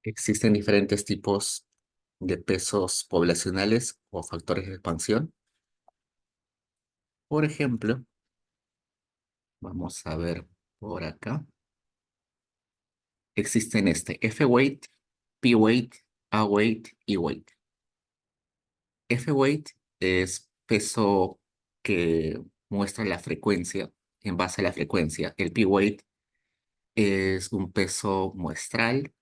Existen diferentes tipos de pesos poblacionales o factores de expansión. Por ejemplo, vamos a ver por acá. Existen F-weight, P-weight, A-weight y weight. F-weight es peso que muestra la frecuencia, en base a la frecuencia. El P-weight es un peso muestral.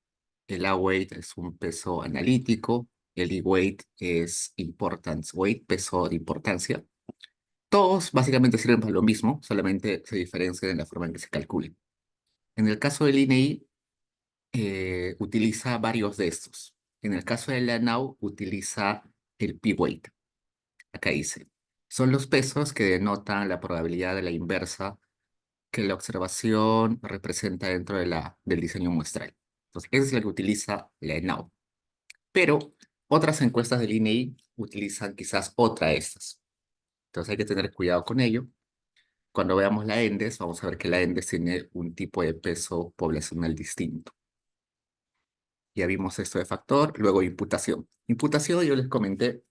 El A-weight es un peso analítico. El E-weight es importance weight, peso de importancia. Todos básicamente sirven para lo mismo, solamente se diferencian en la forma en que se calculen. En el caso del INEI, utiliza varios de estos. En el caso de la ANAU, utiliza el P-weight. Acá dice, son los pesos que denotan la probabilidad de la inversa que la observación representa dentro del diseño muestral. Entonces, ese es el que utiliza la ANAU. Pero otras encuestas del INEI utilizan quizás otra de estas. Entonces hay que tener cuidado con ello. Cuando veamos la ENDES, vamos a ver que la ENDES tiene un tipo de peso poblacional distinto. Ya vimos esto de factor, luego imputación. Imputación yo les comenté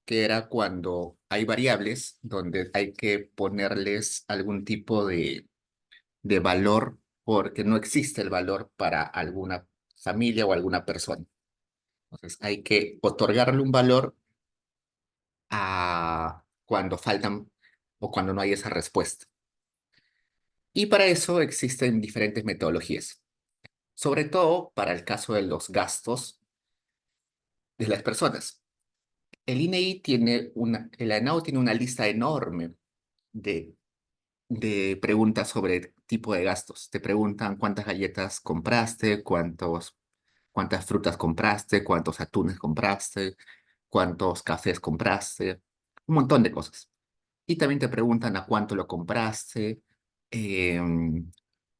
que era cuando hay variables donde hay que ponerles algún tipo de valor porque no existe el valor para alguna familia o alguna persona. Entonces hay que otorgarle un valor a cuando faltan o cuando no hay esa respuesta. Y para eso existen diferentes metodologías, sobre todo para el caso de los gastos de las personas. El INEI el ANAU tiene una lista enorme de, de preguntas sobre tipo de gastos. Te preguntan cuántas galletas compraste, cuántas frutas compraste, cuántos atunes compraste, cuántos cafés compraste, un montón de cosas. Y también te preguntan a cuánto lo compraste,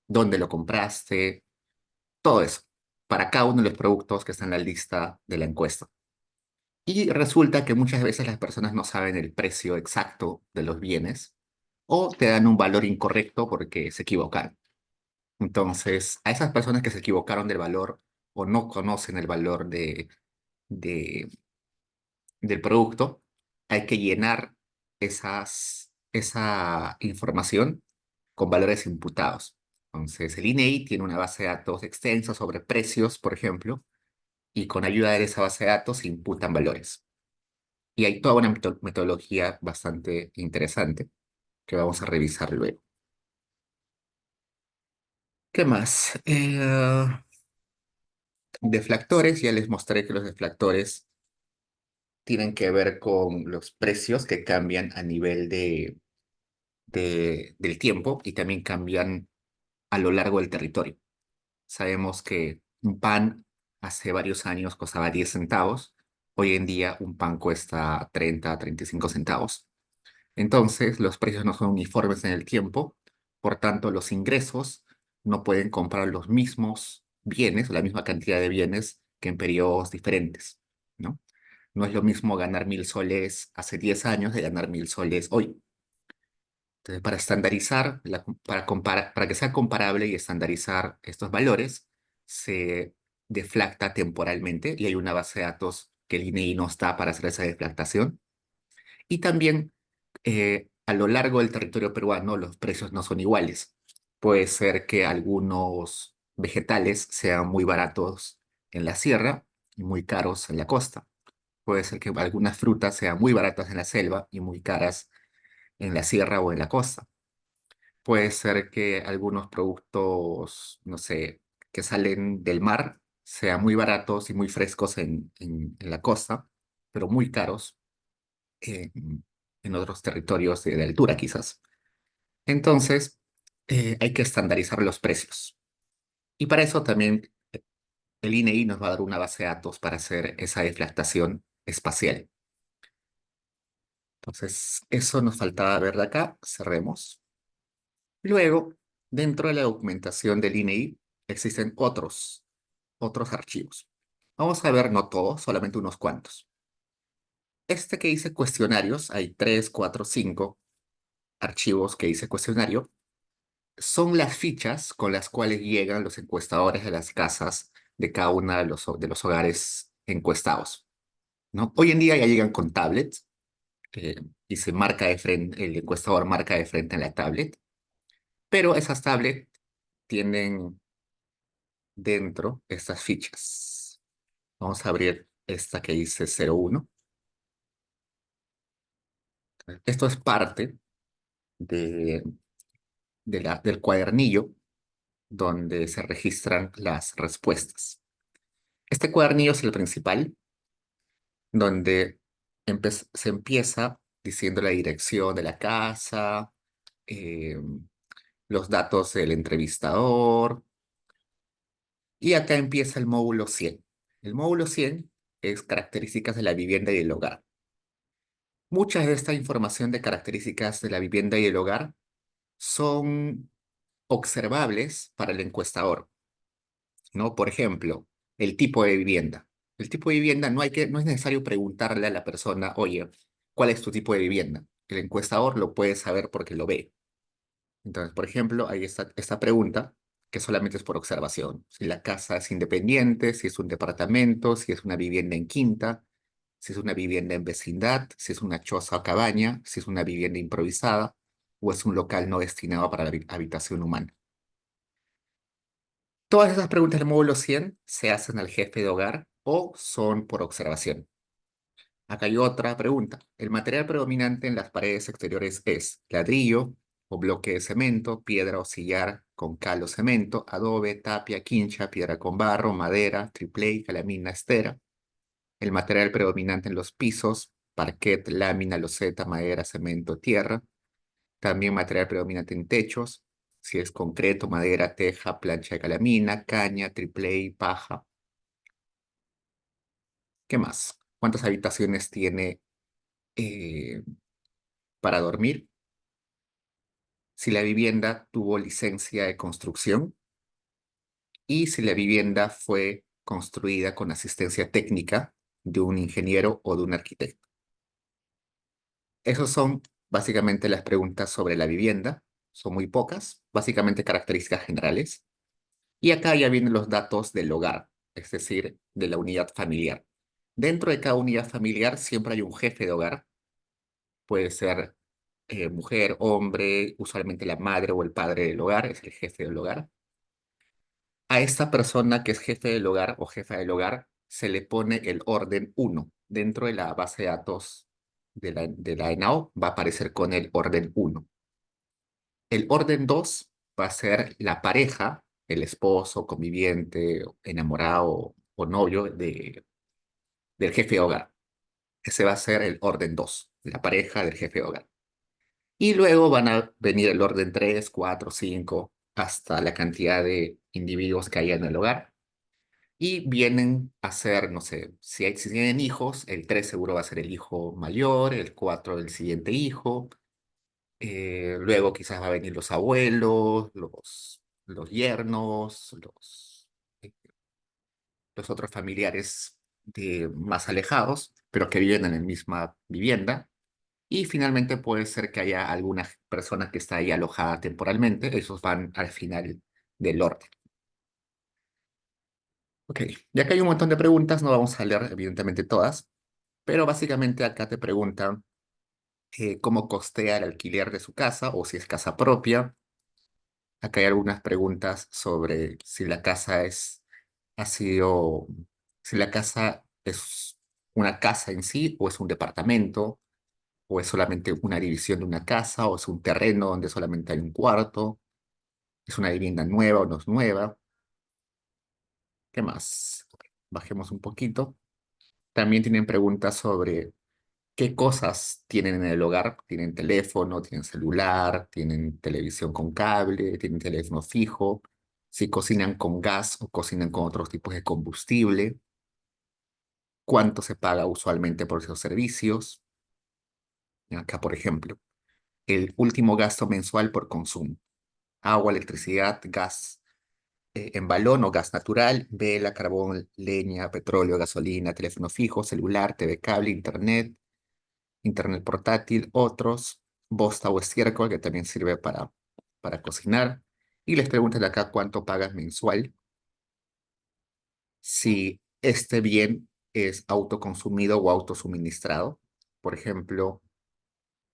dónde lo compraste, todo eso, para cada uno de los productos que están en la lista de la encuesta. Y resulta que muchas veces las personas no saben el precio exacto de los bienes o te dan un valor incorrecto porque se equivocaron. Entonces, a esas personas que se equivocaron del valor o no conocen el valor de- del producto, hay que llenar esa información con valores imputados. Entonces, el INEI tiene una base de datos extensa sobre precios, por ejemplo, y con ayuda de esa base de datos se imputan valores. Y hay toda una metodología bastante interesante que vamos a revisar luego. ¿Qué más? Deflactores, ya les mostré que los deflactores tienen que ver con los precios que cambian a nivel del tiempo y también cambian a lo largo del territorio. Sabemos que un pan hace varios años costaba 10 centavos, hoy en día un pan cuesta 30 a 35 centavos. Entonces, los precios no son uniformes en el tiempo, por tanto, los ingresos no pueden comprar los mismos bienes o la misma cantidad de bienes que en periodos diferentes, ¿no? No es lo mismo ganar 1.000 soles hace 10 años de ganar 1.000 soles hoy. Entonces, para estandarizar, para que sea comparable y estandarizar estos valores, se deflacta temporalmente y hay una base de datos que el INEI no está para hacer esa deflactación. Y también a lo largo del territorio peruano los precios no son iguales. Puede ser que algunos vegetales sean muy baratos en la sierra y muy caros en la costa. Puede ser que algunas frutas sean muy baratas en la selva y muy caras en la sierra o en la costa. Puede ser que algunos productos, no sé, que salen del mar sean muy baratos y muy frescos en la costa, pero muy caros en otros territorios de altura quizás. Entonces, hay que estandarizar los precios. Y para eso también el INEI nos va a dar una base de datos para hacer esa deflactación espacial. Entonces, eso nos faltaba ver de acá. Cerremos. Luego, dentro de la documentación del INEI, existen otros archivos. Vamos a ver no todos, solamente unos cuantos. Este que dice cuestionarios, hay 3, 4, 5 archivos que dice cuestionario, son las fichas con las cuales llegan los encuestadores de las casas de cada uno de los hogares encuestados, ¿no? Hoy en día ya llegan con tablets eh, y se marca de frente, el encuestador marca de frente en la tablet, pero esas tablets tienen dentro estas fichas. Vamos a abrir esta que dice 01. Esto es parte de, del cuadernillo donde se registran las respuestas. Este cuadernillo es el principal, donde se empieza diciendo la dirección de la casa, eh, los datos del entrevistador, y acá empieza el módulo 100. El módulo 100 es características de la vivienda y el hogar. Muchas de esta información de características de la vivienda y el hogar son observables para el encuestador, ¿no? Por ejemplo, el tipo de vivienda. El tipo de vivienda no es necesario preguntarle a la persona, oye, ¿cuál es tu tipo de vivienda? El encuestador lo puede saber porque lo ve. Entonces, por ejemplo, hay esta pregunta que solamente es por observación. Si la casa es independiente, si es un departamento, si es una vivienda en quinta, si es una vivienda en vecindad, si es una choza o cabaña, si es una vivienda improvisada o es un local no destinado para la habitación humana. Todas esas preguntas del módulo 100 se hacen al jefe de hogar o son por observación. Acá hay otra pregunta. El material predominante en las paredes exteriores es ladrillo o bloque de cemento, piedra o sillar con cal o cemento, adobe, tapia, quincha, piedra con barro, madera, triplé, calamina, estera. El material predominante en los pisos, parquet, lámina, loseta, madera, cemento, tierra. También material predominante en techos, si es concreto, madera, teja, plancha de calamina, caña, triplé, paja. ¿Qué más? ¿Cuántas habitaciones tiene eh, para dormir? Si la vivienda tuvo licencia de construcción y si la vivienda fue construida con asistencia técnica de un ingeniero o de un arquitecto. Esas son básicamente las preguntas sobre la vivienda. Son muy pocas, básicamente características generales. Y acá ya vienen los datos del hogar, es decir, de la unidad familiar. Dentro de cada unidad familiar siempre hay un jefe de hogar. Puede ser mujer, hombre, usualmente la madre o el padre del hogar, es el jefe del hogar. A esta persona que es jefe del hogar o jefa del hogar se le pone el orden 1. Dentro de la base de datos de la ENAO va a aparecer con el orden 1. El orden 2 va a ser la pareja, el esposo, conviviente, enamorado o novio del jefe de hogar. Ese va a ser el orden 2, la pareja del jefe de hogar. Y luego van a venir el orden 3, 4, 5, hasta la cantidad de individuos que haya en el hogar. Y vienen a ser, no sé, si tienen hijos, el 3 seguro va a ser el hijo mayor, el 4 el siguiente hijo, luego quizás va a venir los abuelos, los yernos, los otros familiares más alejados, pero que viven en la misma vivienda. Y finalmente puede ser que haya alguna persona que está ahí alojada temporalmente, esos van al final del orden. Ok, ya que hay un montón de preguntas, no vamos a leer evidentemente todas, pero básicamente acá te preguntan cómo costea el alquiler de su casa o si es casa propia. Acá hay algunas preguntas sobre si la casa ha sido, si la casa es una casa en sí o es un departamento o es solamente una división de una casa o es un terreno donde solamente hay un cuarto, es una vivienda nueva o no es nueva. ¿Qué más? Bajemos un poquito. También tienen preguntas sobre qué cosas tienen en el hogar. Tienen teléfono, tienen celular, tienen televisión con cable, tienen teléfono fijo, si cocinan con gas o cocinan con otros tipos de combustible, cuánto se paga usualmente por esos servicios. Acá, por ejemplo, el último gasto mensual por consumo. Agua, electricidad, gas en balón o gas natural, vela, carbón, leña, petróleo, gasolina, teléfono fijo, celular, TV cable, internet portátil, otros, bosta o estiércol, que también sirve para cocinar. Y les preguntan acá cuánto pagas mensual. si este bien es autoconsumido o autosuministrado. Por ejemplo,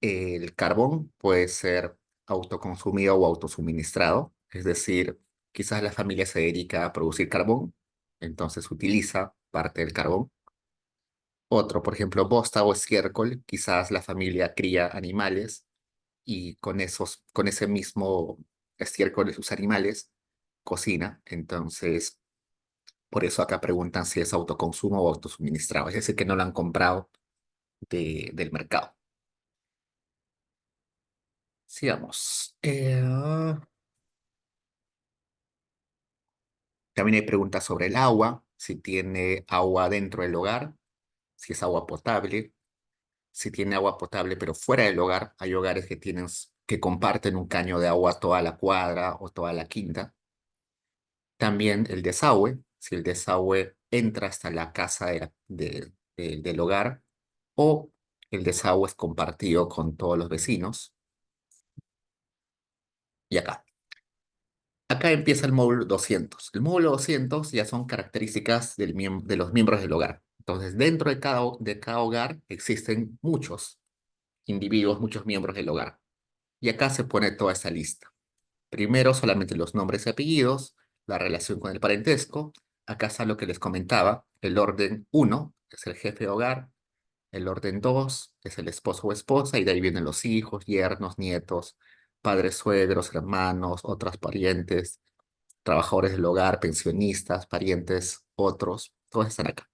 el carbón puede ser autoconsumido o autosuministrado, es decir, quizás la familia se dedica a producir carbón, entonces utiliza parte del carbón. Otro, por ejemplo, bosta o estiércol, quizás la familia cría animales y con ese mismo estiércol de sus animales cocina. Entonces, por eso acá preguntan si es autoconsumo o autosuministrado, es decir, que no lo han comprado del mercado. Sigamos. También hay preguntas sobre el agua, si tiene agua dentro del hogar, si es agua potable, si tiene agua potable pero fuera del hogar. Hay hogares que comparten un caño de agua toda la cuadra o toda la quinta. También el desagüe, si el desagüe entra hasta la casa del hogar o el desagüe es compartido con todos los vecinos. Y acá empieza el módulo 200. El módulo 200 ya son características de los miembros del hogar. Entonces, dentro de cada hogar existen muchos individuos, muchos miembros del hogar. Y acá se pone toda esa lista. Primero solamente los nombres y apellidos, la relación con el parentesco. Acá está lo que les comentaba. El orden uno es el jefe de hogar. El orden 2 es el esposo o esposa y de ahí vienen los hijos, yernos, nietos, padres, suegros, hermanos, otros parientes, trabajadores del hogar, pensionistas, parientes, otros, todos están acá.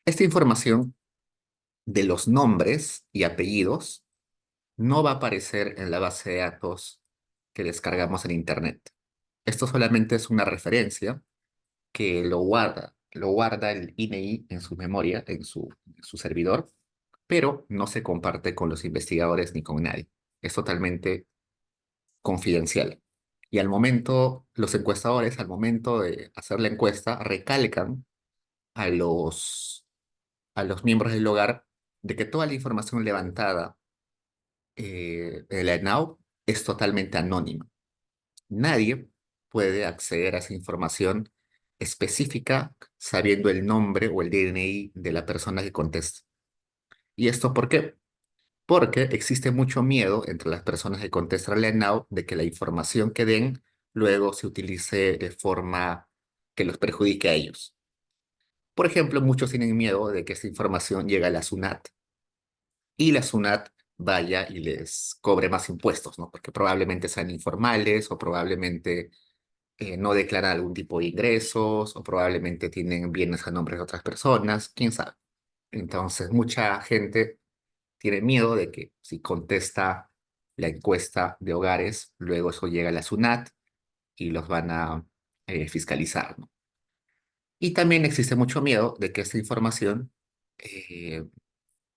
Esta información de los nombres y apellidos no va a aparecer en la base de datos que descargamos en Internet. Esto solamente es una referencia que lo guarda el INEI en su memoria, en su servidor, pero no se comparte con los investigadores ni con nadie. Es totalmente confidencial. Y al momento, los encuestadores, al momento de hacer la encuesta, recalcan a a los miembros del hogar de que toda la información levantada de la ENAU es totalmente anónima. Nadie puede acceder a esa información específica sabiendo el nombre o el DNI de la persona que contesta. ¿Y esto por qué? Porque existe mucho miedo entre las personas que contestan la ENAU de que la información que den luego se utilice de forma que los perjudique a ellos. Por ejemplo, muchos tienen miedo de que esta información llegue a la SUNAT y la SUNAT vaya y les cobre más impuestos, ¿no? Porque probablemente sean informales o probablemente no declaran algún tipo de ingresos o probablemente tienen bienes a nombre de otras personas, quién sabe. Entonces, mucha gente tiene miedo de que si contesta la encuesta de hogares, luego eso llega a la SUNAT y los van a fiscalizar, ¿no? Y también existe mucho miedo de que esta información eh,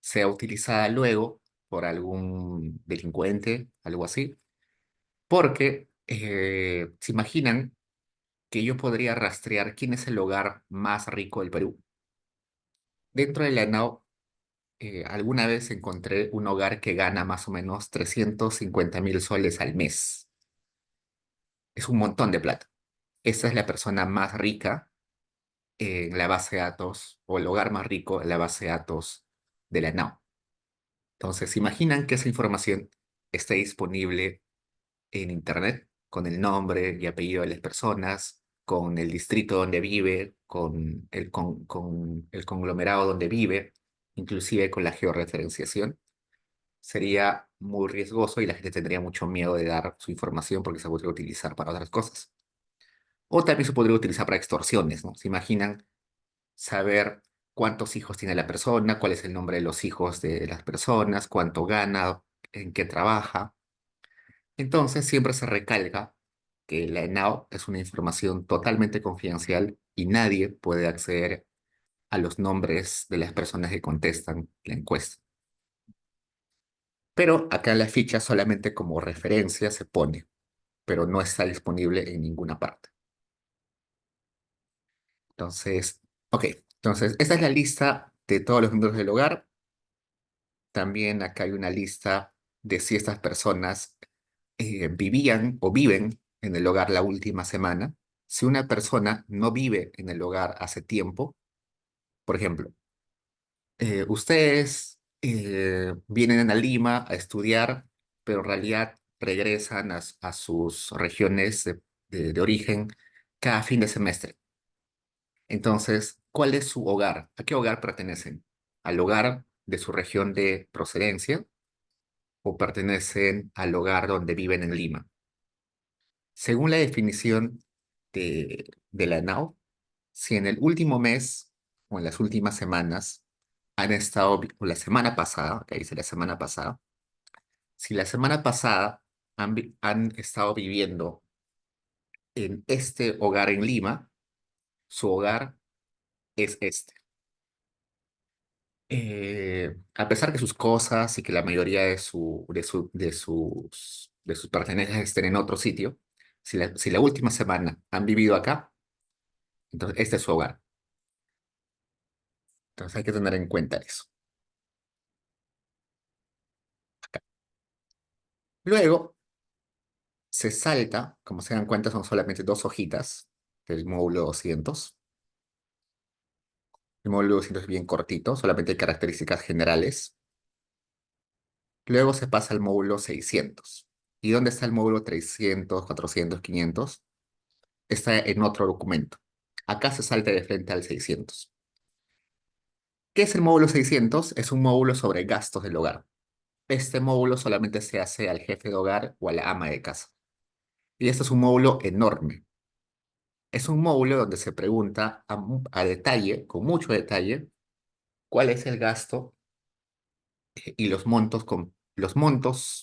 sea utilizada luego por algún delincuente, algo así, porque se imaginan que yo podría rastrear quién es el hogar más rico del Perú. Dentro de la ENAO, alguna vez encontré un hogar que gana más o menos 350.000 soles al mes. Es un montón de plata. Esa es la persona más rica en la base de datos, o el hogar más rico en la base de datos de la ENAO. Entonces, ¿se imaginan que esa información esté disponible en Internet con el nombre y apellido de las personas, con el distrito donde vive, con el conglomerado donde vive, inclusive con la georreferenciación? Sería muy riesgoso y la gente tendría mucho miedo de dar su información porque se podría utilizar para otras cosas. O también se podría utilizar para extorsiones, ¿no? ¿Se imaginan saber cuántos hijos tiene la persona, cuál es el nombre de los hijos de las personas, cuánto gana, en qué trabaja? Entonces siempre se recalca que la ENAO es una información totalmente confidencial y nadie puede acceder a los nombres de las personas que contestan la encuesta. Pero acá en la ficha solamente como referencia se pone, pero no está disponible en ninguna parte. Entonces, ok, entonces esta es la lista de todos los miembros del hogar. También acá hay una lista de si estas personas vivían o viven en el hogar la última semana. Si una persona no vive en el hogar hace tiempo, por ejemplo, ustedes vienen a Lima a estudiar, pero en realidad regresan a sus regiones de origen cada fin de semestre. Entonces, ¿cuál es su hogar? ¿A qué hogar pertenecen? ¿Al hogar de su región de procedencia o pertenecen al hogar donde viven en Lima? Según la definición de la ENAU, si en el último mes o en las últimas semanas han estado, o la semana pasada, que dice la semana pasada, si la semana pasada han estado viviendo en este hogar en Lima, su hogar es este. A pesar que sus cosas y que la mayoría de sus pertenencias estén en otro sitio, si la última semana han vivido acá, entonces este es su hogar. Entonces hay que tener en cuenta eso. Luego se salta, como se dan cuenta, son solamente dos hojitas del módulo 200. El módulo 200 es bien cortito, solamente hay características generales. Luego se pasa al módulo 600. ¿Y dónde está el módulo 300, 400, 500? Está en otro documento. Acá se salta de frente al 600. ¿Qué es el módulo 600? Es un módulo sobre gastos del hogar. Este módulo solamente se hace al jefe de hogar o a la ama de casa. Y este es un módulo enorme. Es un módulo donde se pregunta a detalle, con mucho detalle, cuál es el gasto y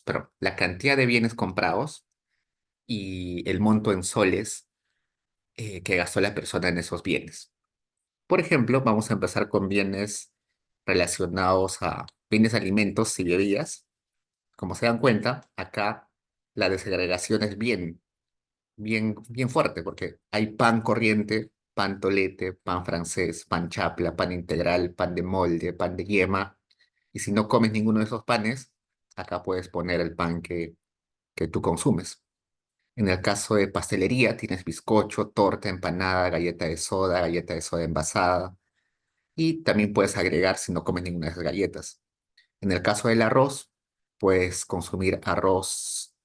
pero la cantidad de bienes comprados y el monto en soles que gastó la persona en esos bienes. Por ejemplo, vamos a empezar con bienes relacionados a bienes, alimentos y bebidas. Como se dan cuenta, acá la desagregación es bien fuerte, porque hay pan corriente, pan tolete, pan francés, pan chapla, pan integral, pan de molde, pan de yema. Y si no comes ninguno de esos panes, acá puedes poner el pan que tú consumes. En el caso de pastelería, tienes bizcocho, torta, empanada, galleta de soda envasada. Y también puedes agregar si no comes ninguna de esas galletas. En el caso del arroz, puedes consumir arroz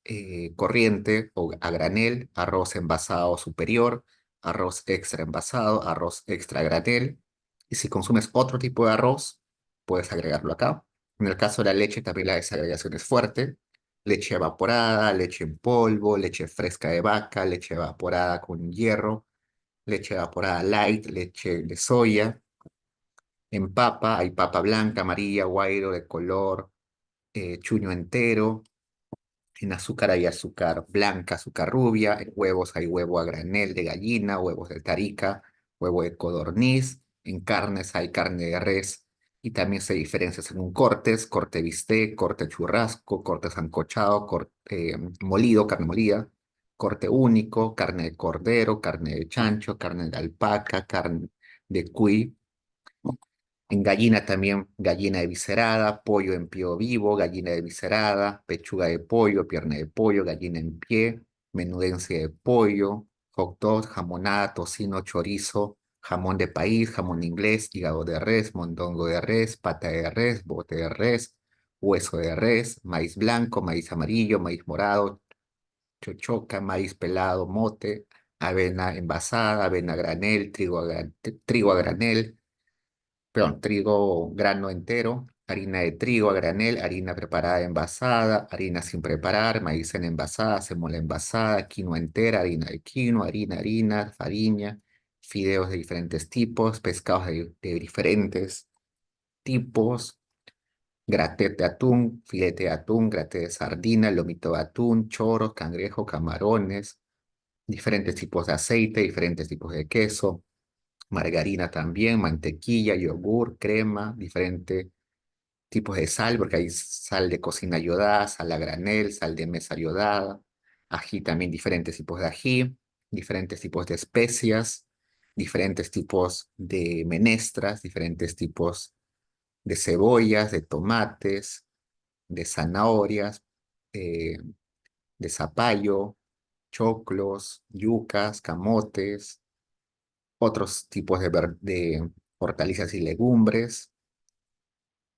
corriente o a granel, arroz envasado superior, arroz extra envasado, arroz extra a granel. Y si consumes otro tipo de arroz, puedes agregarlo acá. En el caso de la leche, también la desagregación es fuerte. Leche evaporada, leche en polvo, leche fresca de vaca, leche evaporada con hierro, leche evaporada light, leche de soya. En papa hay papa blanca, amarilla, guairo de color, chuño entero. En azúcar hay azúcar blanca, azúcar rubia. En huevos hay huevo a granel de gallina, huevos de tarica, huevo de codorniz. En carnes hay carne de res y también se diferencia según cortes, corte bistec, corte churrasco, corte sancochado, corte molido, carne molida, corte único, carne de cordero, carne de chancho, carne de alpaca, carne de cuy. En gallina también, gallina de viscerada, pollo en pie vivo, gallina de viscerada, pechuga de pollo, pierna de pollo, gallina en pie, menudencia de pollo, hot dog, jamonada, tocino, chorizo, jamón de país, jamón inglés, hígado de res, mondongo de res, pata de res, bote de res, hueso de res, maíz blanco, maíz amarillo, maíz morado, chochoca, maíz pelado, mote, avena envasada, avena a granel, trigo a granel, perdón, trigo grano entero, harina de trigo a granel, harina preparada envasada, harina sin preparar, maíz en envasada, semola envasada, quinoa entera, harina de quinoa, harina, farina, fideos de diferentes tipos, pescados de diferentes tipos, gratet de atún, filete de atún, gratet de sardina, lomito de atún, choros, cangrejo, camarones, diferentes tipos de aceite, diferentes tipos de queso, margarina también, mantequilla, yogur, crema, diferentes tipos de sal, porque hay sal de cocina yodada, sal a granel, sal de mesa yodada, ají también, diferentes tipos de ají, diferentes tipos de especias, diferentes tipos de menestras, diferentes tipos de cebollas, de tomates, de zanahorias, eh, de zapallo, choclos, yucas, camotes, otros tipos de hortalizas y legumbres.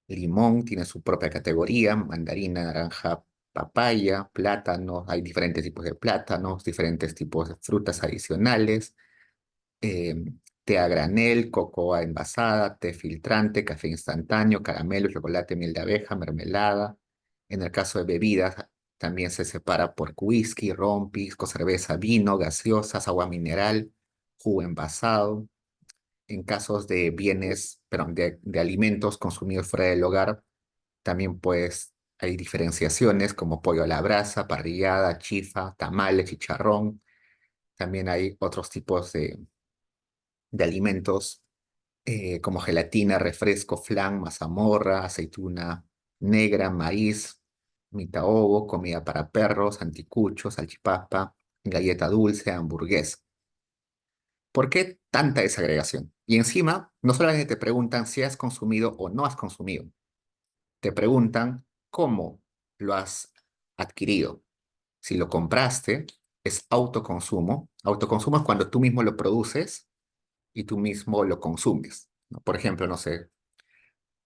Limón tiene su propia categoría, mandarina, naranja, papaya, plátano, hay diferentes tipos de plátanos, diferentes tipos de frutas adicionales, eh, té a granel, cocoa envasada, té filtrante, café instantáneo, caramelo, chocolate, miel de abeja, mermelada. En el caso de bebidas, también se separa por whisky, ron, pisco, cerveza, vino, gaseosas, agua mineral, jugo envasado. En casos de bienes, perdón, de alimentos consumidos fuera del hogar, también pues hay diferenciaciones como pollo a la brasa, parrillada, chifa, tamales, chicharrón. También hay otros tipos de alimentos como gelatina, refresco, flan, mazamorra, aceituna negra, maíz, mitaobo, comida para perros, anticuchos, salchipapa, galleta dulce, hamburguesa. ¿Por qué tanta desagregación? Y encima, no solamente te preguntan si has consumido o no has consumido, te preguntan cómo lo has adquirido. Si lo compraste, es autoconsumo. Autoconsumo es cuando tú mismo lo produces y tú mismo lo consumes, ¿no? Por ejemplo, no sé,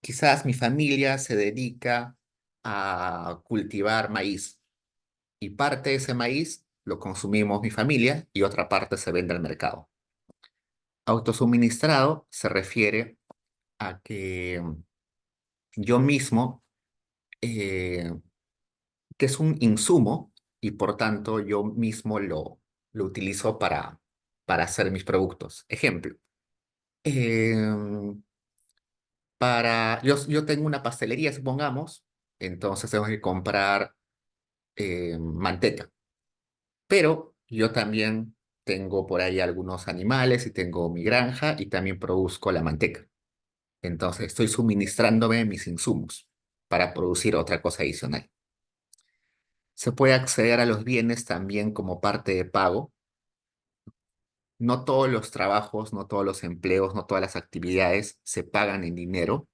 quizás mi familia se dedica a cultivar maíz y parte de ese maíz lo consumimos mi familia y otra parte se vende al mercado. Autosuministrado se refiere a que yo mismo, eh, que es un insumo y por tanto yo mismo lo utilizo para hacer mis productos. Ejemplo, em, yo tengo una pastelería, supongamos, entonces tengo que comprar manteca, pero yo también tengo por ahí algunos animales y tengo mi granja y también produzco la manteca. Entonces estoy suministrándome mis insumos para producir otra cosa adicional. Se puede acceder a los bienes también como parte de pago. No todos los trabajos, no todos los empleos, no todas las actividades se pagan en dinero.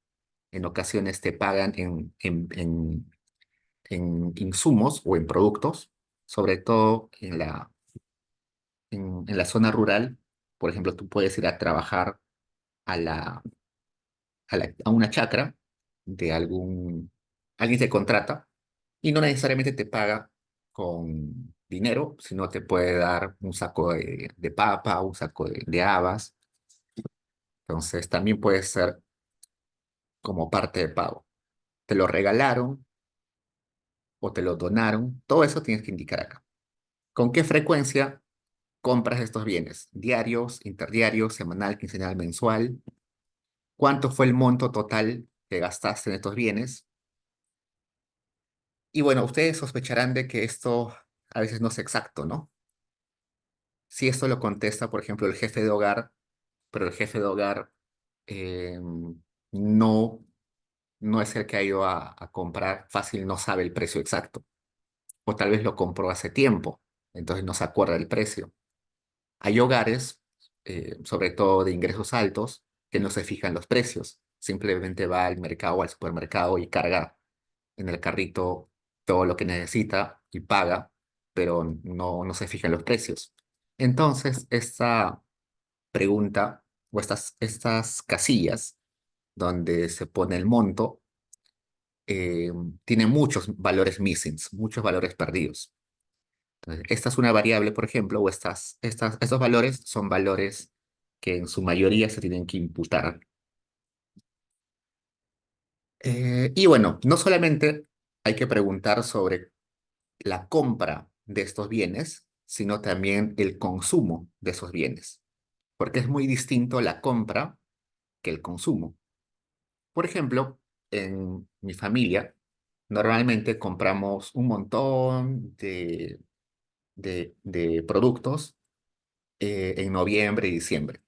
En ocasiones te pagan en insumos o en productos, sobre todo en la zona rural. Por ejemplo, tú puedes ir a trabajar a a una chacra de alguien te contrata y no necesariamente te paga con dinero, sino te puede dar un saco de papa, un saco de habas. Entonces, también puede ser como parte de pago. Te lo regalaron o te lo donaron, todo eso tienes que indicar acá. ¿Con qué frecuencia compras estos bienes? ¿Diarios, interdiarios, semanal, quincenal, mensual? ¿Cuánto fue el monto total que gastaste en estos bienes? Y bueno, ustedes sospecharán de que esto a veces no es exacto, ¿no? Si esto lo contesta, por ejemplo, el jefe de hogar, pero el jefe de hogar eh, no, no es el que ha ido a comprar, fácil no sabe el precio exacto. O tal vez lo compró hace tiempo, entonces no se acuerda del precio. Hay hogares, sobre todo de ingresos altos, que no se fijan los precios. Simplemente va al mercado o al supermercado y carga en el carrito todo lo que necesita y paga, pero no se fijan los precios. Entonces, esta pregunta o estas casillas donde se pone el monto, eh, tiene muchos valores missings, muchos valores perdidos. Entonces, esta es una variable, por ejemplo, o estos valores son valores que en su mayoría se tienen que imputar. Y bueno, no solamente hay que preguntar sobre la compra de estos bienes, sino también el consumo de esos bienes, porque es muy distinto la compra que el consumo. Por ejemplo, en mi familia, normalmente compramos un montón de productos en noviembre y diciembre.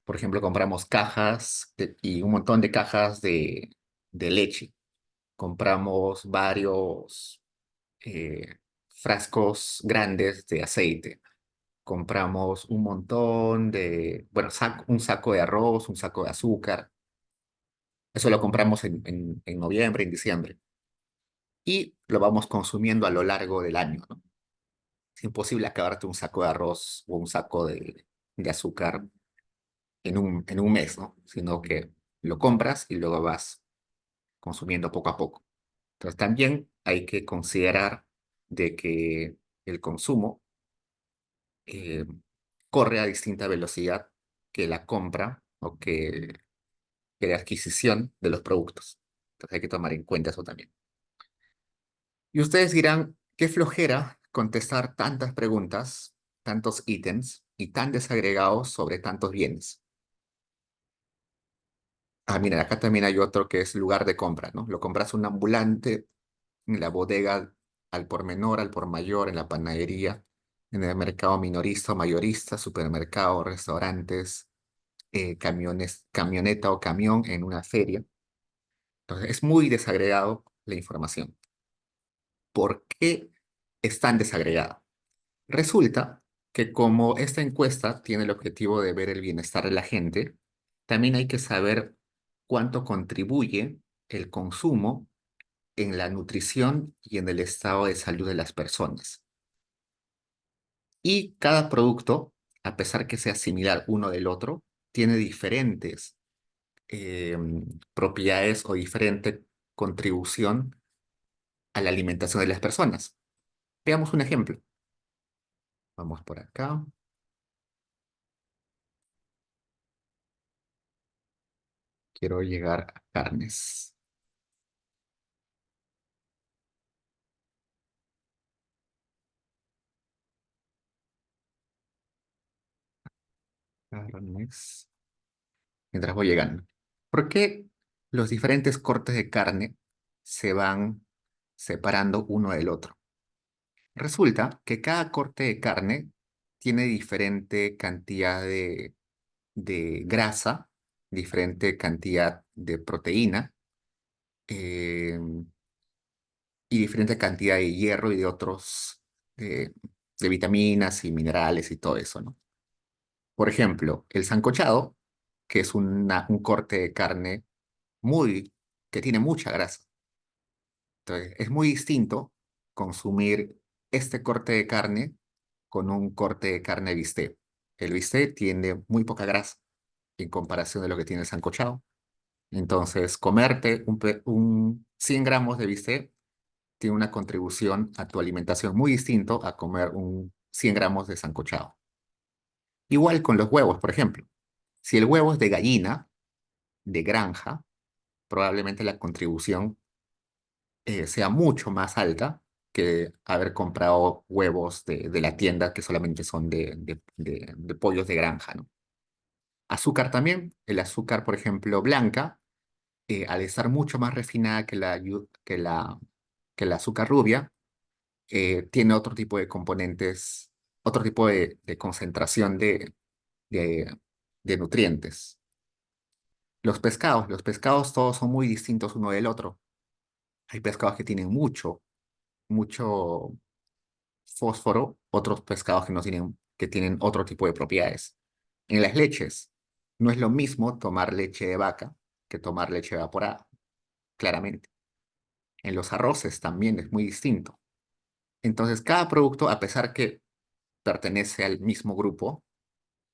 Por ejemplo, compramos cajas y un montón de cajas de leche. Compramos varios frascos grandes de aceite. Compramos un montón bueno, un saco de arroz, un saco de azúcar. Eso lo compramos en noviembre, en diciembre. Y lo vamos consumiendo a lo largo del año, ¿no? Es imposible acabarte un saco de arroz o un saco de azúcar en un mes, ¿no? Sino que lo compras y luego vas consumiendo poco a poco. Entonces también hay que considerar de que el consumo eh, corre a distinta velocidad que la compra que la adquisición de los productos. Entonces hay que tomar en cuenta eso también. Y ustedes dirán, qué flojera contestar tantas preguntas, tantos ítems y tan desagregados sobre tantos bienes. Ah, mira, acá también hay otro que es lugar de compra, ¿no? Lo compras un ambulante en la bodega al por menor, al por mayor, en la panadería, en el mercado minorista o mayorista, supermercado, restaurantes, camiones, camioneta o camión en una feria. Entonces, es muy desagregado la información. ¿Por qué es tan desagregada? Resulta que como esta encuesta tiene el objetivo de ver el bienestar de la gente, también hay que saber cuánto contribuye el consumo en la nutrición y en el estado de salud de las personas. Y cada producto, a pesar que sea similar uno del otro, tiene diferentes eh, propiedades o diferente contribución a la alimentación de las personas. Veamos un ejemplo. Vamos por acá. Quiero llegar a carnes. Carnes. Mientras voy llegando. ¿Por qué los diferentes cortes de carne se van separando uno del otro? Resulta que cada corte de carne tiene diferente cantidad de grasa, diferente cantidad de proteína eh, y diferente cantidad de hierro y de otros, eh, de vitaminas y minerales y todo eso, ¿no? Por ejemplo, el sancochado, que es un corte de carne muy, que tiene mucha grasa. Entonces, es muy distinto consumir este corte de carne con un corte de carne de bistec. El bistec tiene muy poca grasa en comparación de lo que tiene el sancochado. Entonces, comerte un 100 gramos de bistec tiene una contribución a tu alimentación muy distinto a comer un 100 gramos de sancochado. Igual con los huevos, por ejemplo. Si el huevo es de gallina, de granja, probablemente la contribución sea mucho más alta que haber comprado huevos de la tienda que solamente son de pollos de granja, ¿no? Azúcar también. El azúcar, por ejemplo, blanca, al estar mucho más refinada que la azúcar rubia, tiene otro tipo de componentes, otro tipo de concentración de, de nutrientes. Los pescados todos son muy distintos uno del otro. Hay pescados que tienen mucho fósforo, otros pescados que no tienen, que tienen otro tipo de propiedades. En las leches, no es lo mismo tomar leche de vaca que tomar leche evaporada, claramente. En los arroces también es muy distinto. Entonces, cada producto, a pesar que pertenece al mismo grupo,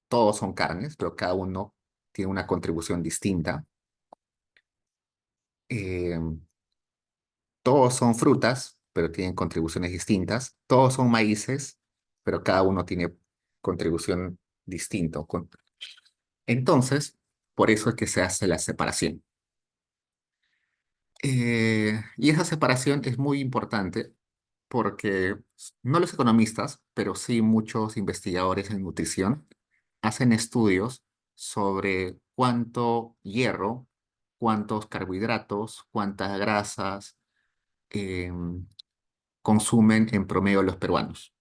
todos son carnes, pero cada uno tiene una contribución distinta. Eh, todos son frutas, pero tienen contribuciones distintas. Todos son maíces, pero cada uno tiene contribución distinta. Entonces, por eso es que se hace la separación. Y esa separación es muy importante porque no los economistas, pero sí muchos investigadores en nutrición hacen estudios sobre cuánto hierro, cuántos carbohidratos, cuántas grasas consumen en promedio los peruanos,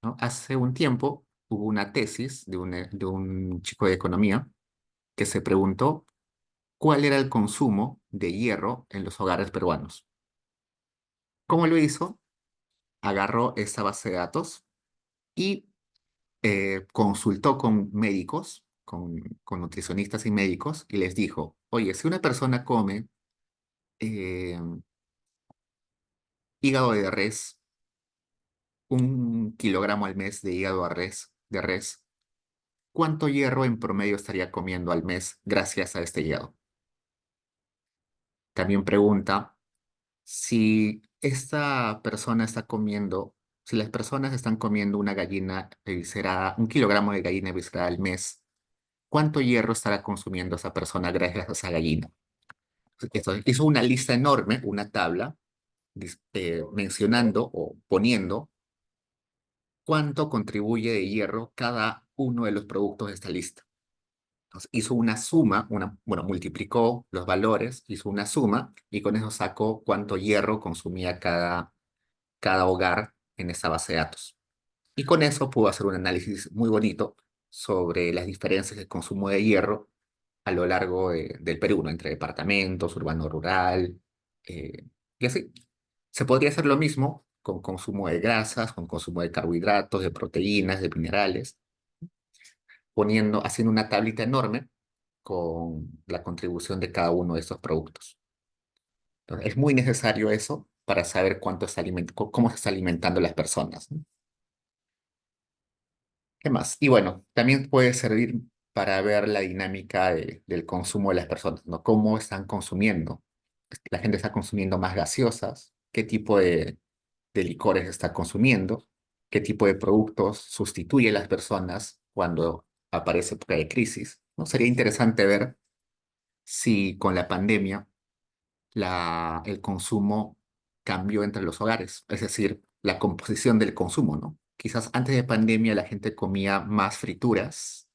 ¿no? Hace un tiempo hubo una tesis de un chico de economía que se preguntó cuál era el consumo de hierro en los hogares peruanos. ¿Cómo lo hizo? Agarró esta base de datos y consultó con médicos, con nutricionistas y médicos, y les dijo, oye, si una persona come eh, hígado de res un kilogramo al mes de hígado de res, ¿cuánto hierro en promedio estaría comiendo al mes gracias a este hígado? También pregunta si esta persona está comiendo, si las personas están comiendo una gallina viscerada, un kilogramo de gallina viscerada al mes, ¿cuánto hierro estará consumiendo esa persona gracias a esa gallina? Esto hizo una lista enorme, una tabla, mencionando o poniendo cuánto contribuye de hierro cada uno de los productos de esta lista. Entonces, hizo una suma, bueno, multiplicó los valores, hizo una suma y con eso sacó cuánto hierro consumía cada hogar en esa base de datos. Y con eso pudo hacer un análisis muy bonito sobre las diferencias de consumo de hierro a lo largo del Perú, ¿no? Entre departamentos, urbano-rural, y así. Se podría hacer lo mismo con consumo de grasas, con consumo de carbohidratos, de proteínas, de minerales, haciendo una tablita enorme con la contribución de cada uno de estos productos. Entonces, es muy necesario eso para saber cómo se está alimentando las personas, ¿no? ¿Qué más? Y bueno, también puede servir para ver la dinámica del consumo de las personas, ¿no? Cómo están consumiendo. La gente está consumiendo más gaseosas, qué tipo de licores está consumiendo, qué tipo de productos sustituye a las personas cuando aparece época de crisis, ¿no? Sería interesante ver si con la pandemia el consumo cambió entre los hogares, es decir, la composición del consumo, ¿no? Quizás antes de pandemia la gente comía más frituras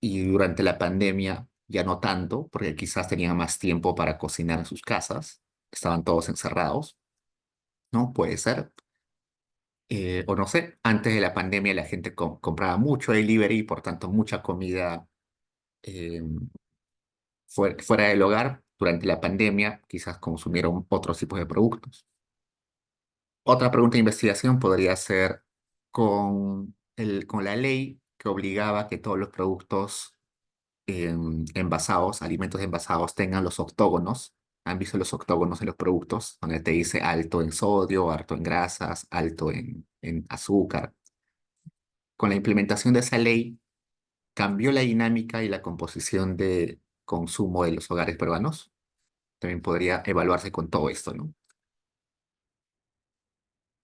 y durante la pandemia ya no tanto, porque quizás tenían más tiempo para cocinar en sus casas, estaban todos encerrados, ¿no? Puede ser. O no sé, antes de la pandemia la gente compraba mucho delivery y por tanto mucha comida eh, fuera del hogar. Durante la pandemia quizás consumieron otros tipos de productos. Otra pregunta de investigación podría ser con la ley que obligaba que todos los productos envasados, alimentos envasados, tengan los octógonos. ¿Han visto los octógonos en los productos? Donde te dice alto en sodio, alto en grasas, alto en azúcar. Con la implementación de esa ley, cambió la dinámica y la composición de consumo de los hogares peruanos. También podría evaluarse con todo esto, ¿no?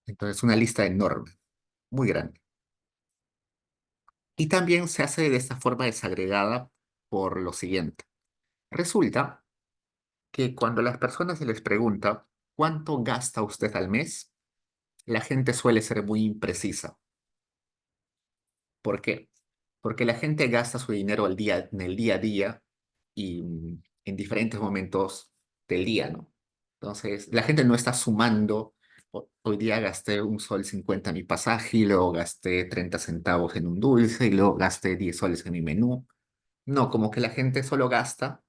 Entonces, una lista enorme, muy grande. Y también se hace de esta forma desagregada por lo siguiente. Resulta que cuando a las personas se les pregunta cuánto gasta usted al mes, la gente suele ser muy imprecisa. ¿Por qué? Porque la gente gasta su dinero en el día a día y en diferentes momentos del día, ¿no? Entonces, la gente no está sumando. Hoy día gasté 1,50 sol en mi pasaje y luego gasté 30 centavos en un dulce y luego gasté 10 soles en mi menú. No, como que la gente solo gasta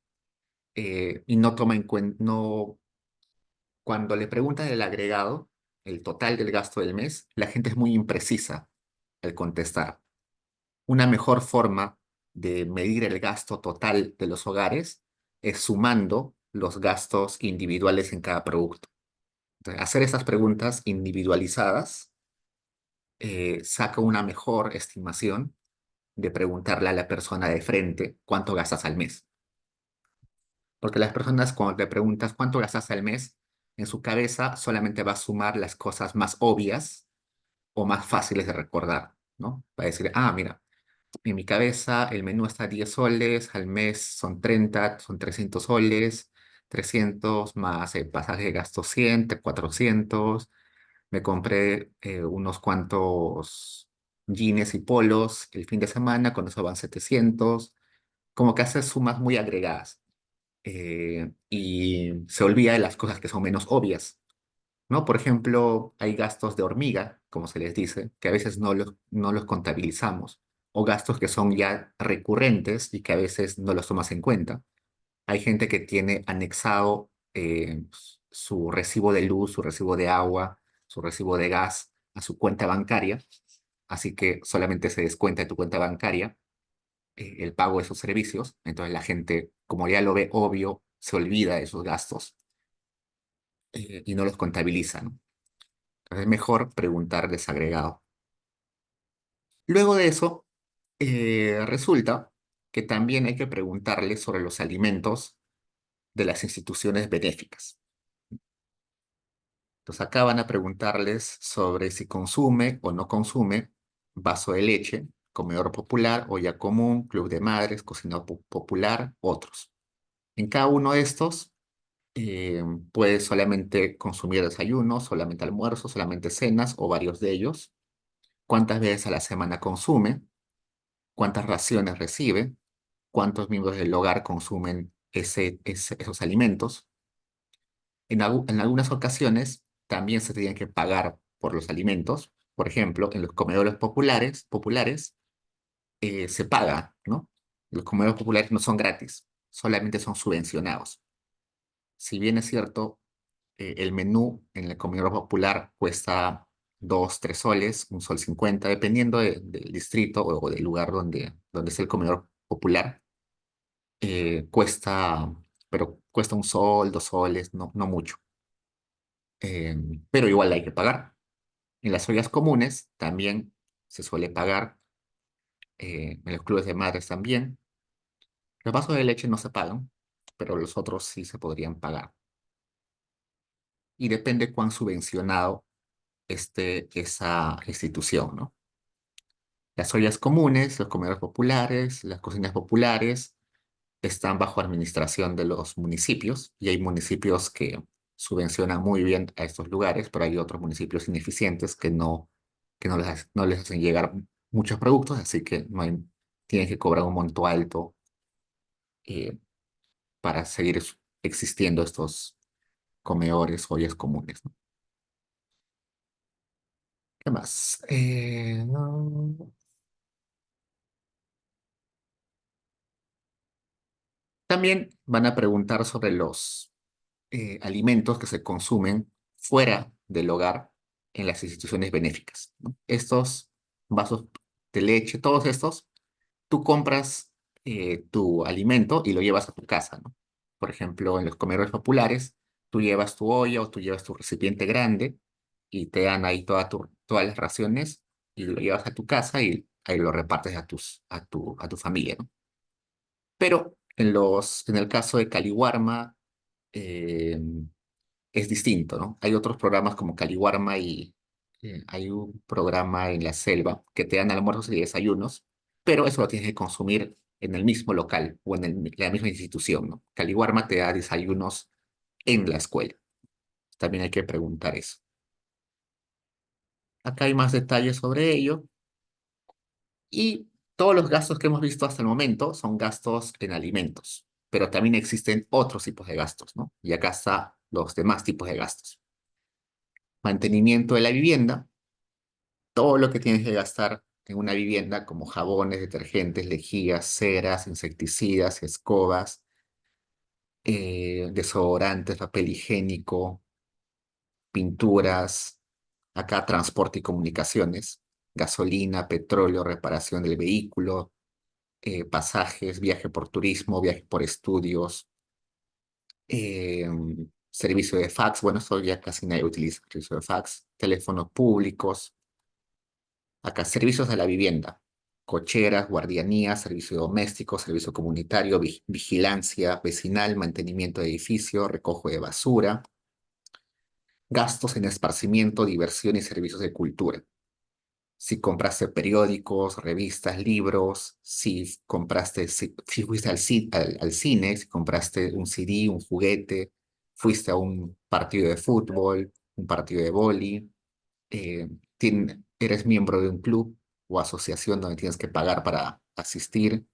y no toma en cuenta, no, cuando le preguntan el agregado, el total del gasto del mes, la gente es muy imprecisa al contestar. Una mejor forma de medir el gasto total de los hogares es sumando los gastos individuales en cada producto. Entonces, hacer estas preguntas individualizadas saca una mejor estimación de preguntarle a la persona de frente cuánto gastas al mes. Porque las personas cuando te preguntas cuánto gastas al mes, en su cabeza solamente va a sumar las cosas más obvias o más fáciles de recordar, ¿no? Va a decir, ah, mira, en mi cabeza el menú está a 10 soles, al mes son 30, son 300 soles, 300 más el pasaje de gasto 100, 400, me compré unos cuantos jeans y polos el fin de semana, con eso van 700, como que hace sumas muy agregadas y se olvida de las cosas que son menos obvias, ¿no? Por ejemplo, hay gastos de hormiga, como se les dice, que a veces no los contabilizamos, o gastos que son ya recurrentes y que a veces no los tomas en cuenta. Hay gente que tiene anexado su recibo de luz, su recibo de agua, su recibo de gas a su cuenta bancaria, así que solamente se descuenta de tu cuenta bancaria el pago de esos servicios. Entonces la gente, como ya lo ve obvio, se olvida de esos gastos y no los contabiliza, ¿no? Es mejor preguntar desagregado. Luego de eso, resulta que también hay que preguntarle sobre los alimentos de las instituciones benéficas. Entonces acá van a preguntarles sobre si consume o no consume vaso de leche, comedor popular, olla común, club de madres, cocina popular, otros. En cada uno de estos eh, puede solamente consumir desayuno, solamente almuerzo, solamente cenas o varios de ellos. ¿Cuántas veces a la semana consume? ¿Cuántas raciones recibe? ¿Cuántos miembros del hogar consumen esos alimentos? En algunas ocasiones también se tienen que pagar por los alimentos. Por ejemplo, en los comedores populares se paga, ¿no? Los comedores populares no son gratis, solamente son subvencionados. Si bien es cierto, el menú en el comedor popular cuesta 2, 3 soles, 1,50 sol, dependiendo del distrito o del lugar donde es el comedor popular. Cuesta, pero cuesta 1 sol, 2 soles, no mucho. Eh, pero igual hay que pagar. En las ollas comunes también se suele pagar, en los clubes de madres también. Los vasos de leche no se pagan, pero los otros sí se podrían pagar. Y depende cuán subvencionado esté esa institución, ¿no? Las ollas comunes, los comedores populares, las cocinas populares están bajo administración de los municipios y hay municipios que subvencionan muy bien a estos lugares, pero hay otros municipios ineficientes que no les hacen llegar muchos productos, así que tienen que cobrar un monto alto eh, para seguir existiendo estos comedores, ollas comunes, ¿no? ¿Qué más? También van a preguntar sobre los alimentos que se consumen fuera del hogar en las instituciones benéficas, ¿no? Estos vasos de leche, todos estos, tú compras tu alimento y lo llevas a tu casa, ¿no? Por ejemplo, en los comedores populares, tú llevas tu olla o tú llevas tu recipiente grande y te dan ahí todas las raciones y lo llevas a tu casa y ahí lo repartes a tu familia, ¿no? Pero en el caso de Caliwarma, eh, es distinto, ¿no? Hay otros programas como Caliwarma y hay un programa en la selva que te dan almuerzos y desayunos, pero eso lo tienes que consumir en el mismo local o en la misma institución, ¿no? Caliwarma te da desayunos en la escuela. También hay que preguntar eso. Acá hay más detalles sobre ello y todos los gastos que hemos visto hasta el momento son gastos en alimentos, pero también existen otros tipos de gastos, ¿no? Y acá están los demás tipos de gastos. Mantenimiento de la vivienda, todo lo que tienes que gastar en una vivienda, como jabones, detergentes, lejías, ceras, insecticidas, escobas, desodorantes, papel higiénico, pinturas, acá transporte y comunicaciones, gasolina, petróleo, reparación del vehículo, pasajes, viaje por turismo, viaje por estudios, eh, servicio de fax, bueno, eso ya casi nadie utiliza, servicio de fax, teléfonos públicos. Acá, servicios de la vivienda, cocheras, guardianías, servicio doméstico, servicio comunitario, vigilancia vecinal, mantenimiento de edificio, recojo de basura, gastos en esparcimiento, diversión y servicios de cultura. Si compraste periódicos, revistas, libros, si fuiste al cine, si compraste un CD, un juguete, fuiste a un partido de fútbol, un partido de vóley, eh, eres miembro de un club o asociación donde tienes que pagar para asistir,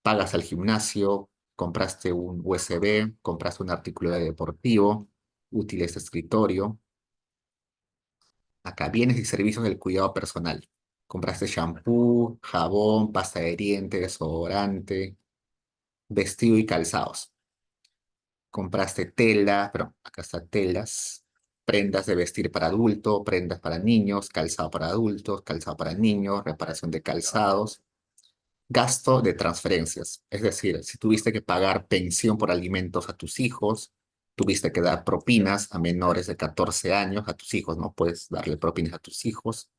pagas al gimnasio, compraste un USB, compraste un artículo de deportivo, útiles de escritorio. Acá, bienes y servicios del cuidado personal. Compraste shampoo, jabón, pasta de dientes, desodorante, vestido y calzados. Compraste tela, pero acá está telas, prendas de vestir para adulto, prendas para niños, calzado para adultos, calzado para niños, reparación de calzados, gasto de transferencias. Es decir, si tuviste que pagar pensión por alimentos a tus hijos, tuviste que dar propinas a menores de 14 años, a tus hijos, ¿no? Puedes darle propinas a tus hijos,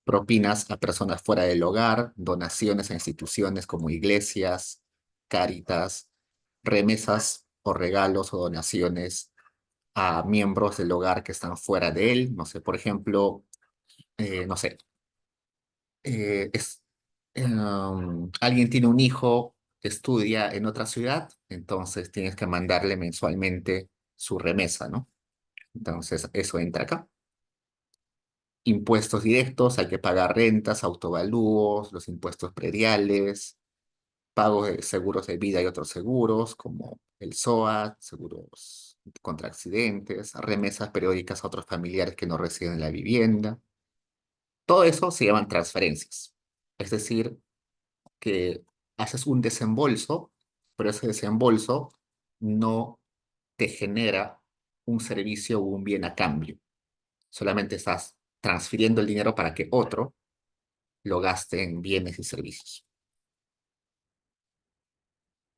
propinas a personas fuera del hogar, donaciones a instituciones como iglesias, cáritas, remesas o regalos o donaciones a miembros del hogar que están fuera de él. No sé, por ejemplo, no sé, es, alguien tiene un hijo que estudia en otra ciudad, entonces tienes que mandarle mensualmente su remesa, ¿no? Entonces, eso entra acá. Impuestos directos, hay que pagar rentas, autovalúos, los impuestos prediales, pagos de seguros de vida y otros seguros, como el SOAT, seguros contra accidentes, remesas periódicas a otros familiares que no residen en la vivienda. Todo eso se llaman transferencias. Es decir, que haces un desembolso, pero ese desembolso no te genera un servicio o un bien a cambio. Solamente estás transfiriendo el dinero para que otro lo gaste en bienes y servicios.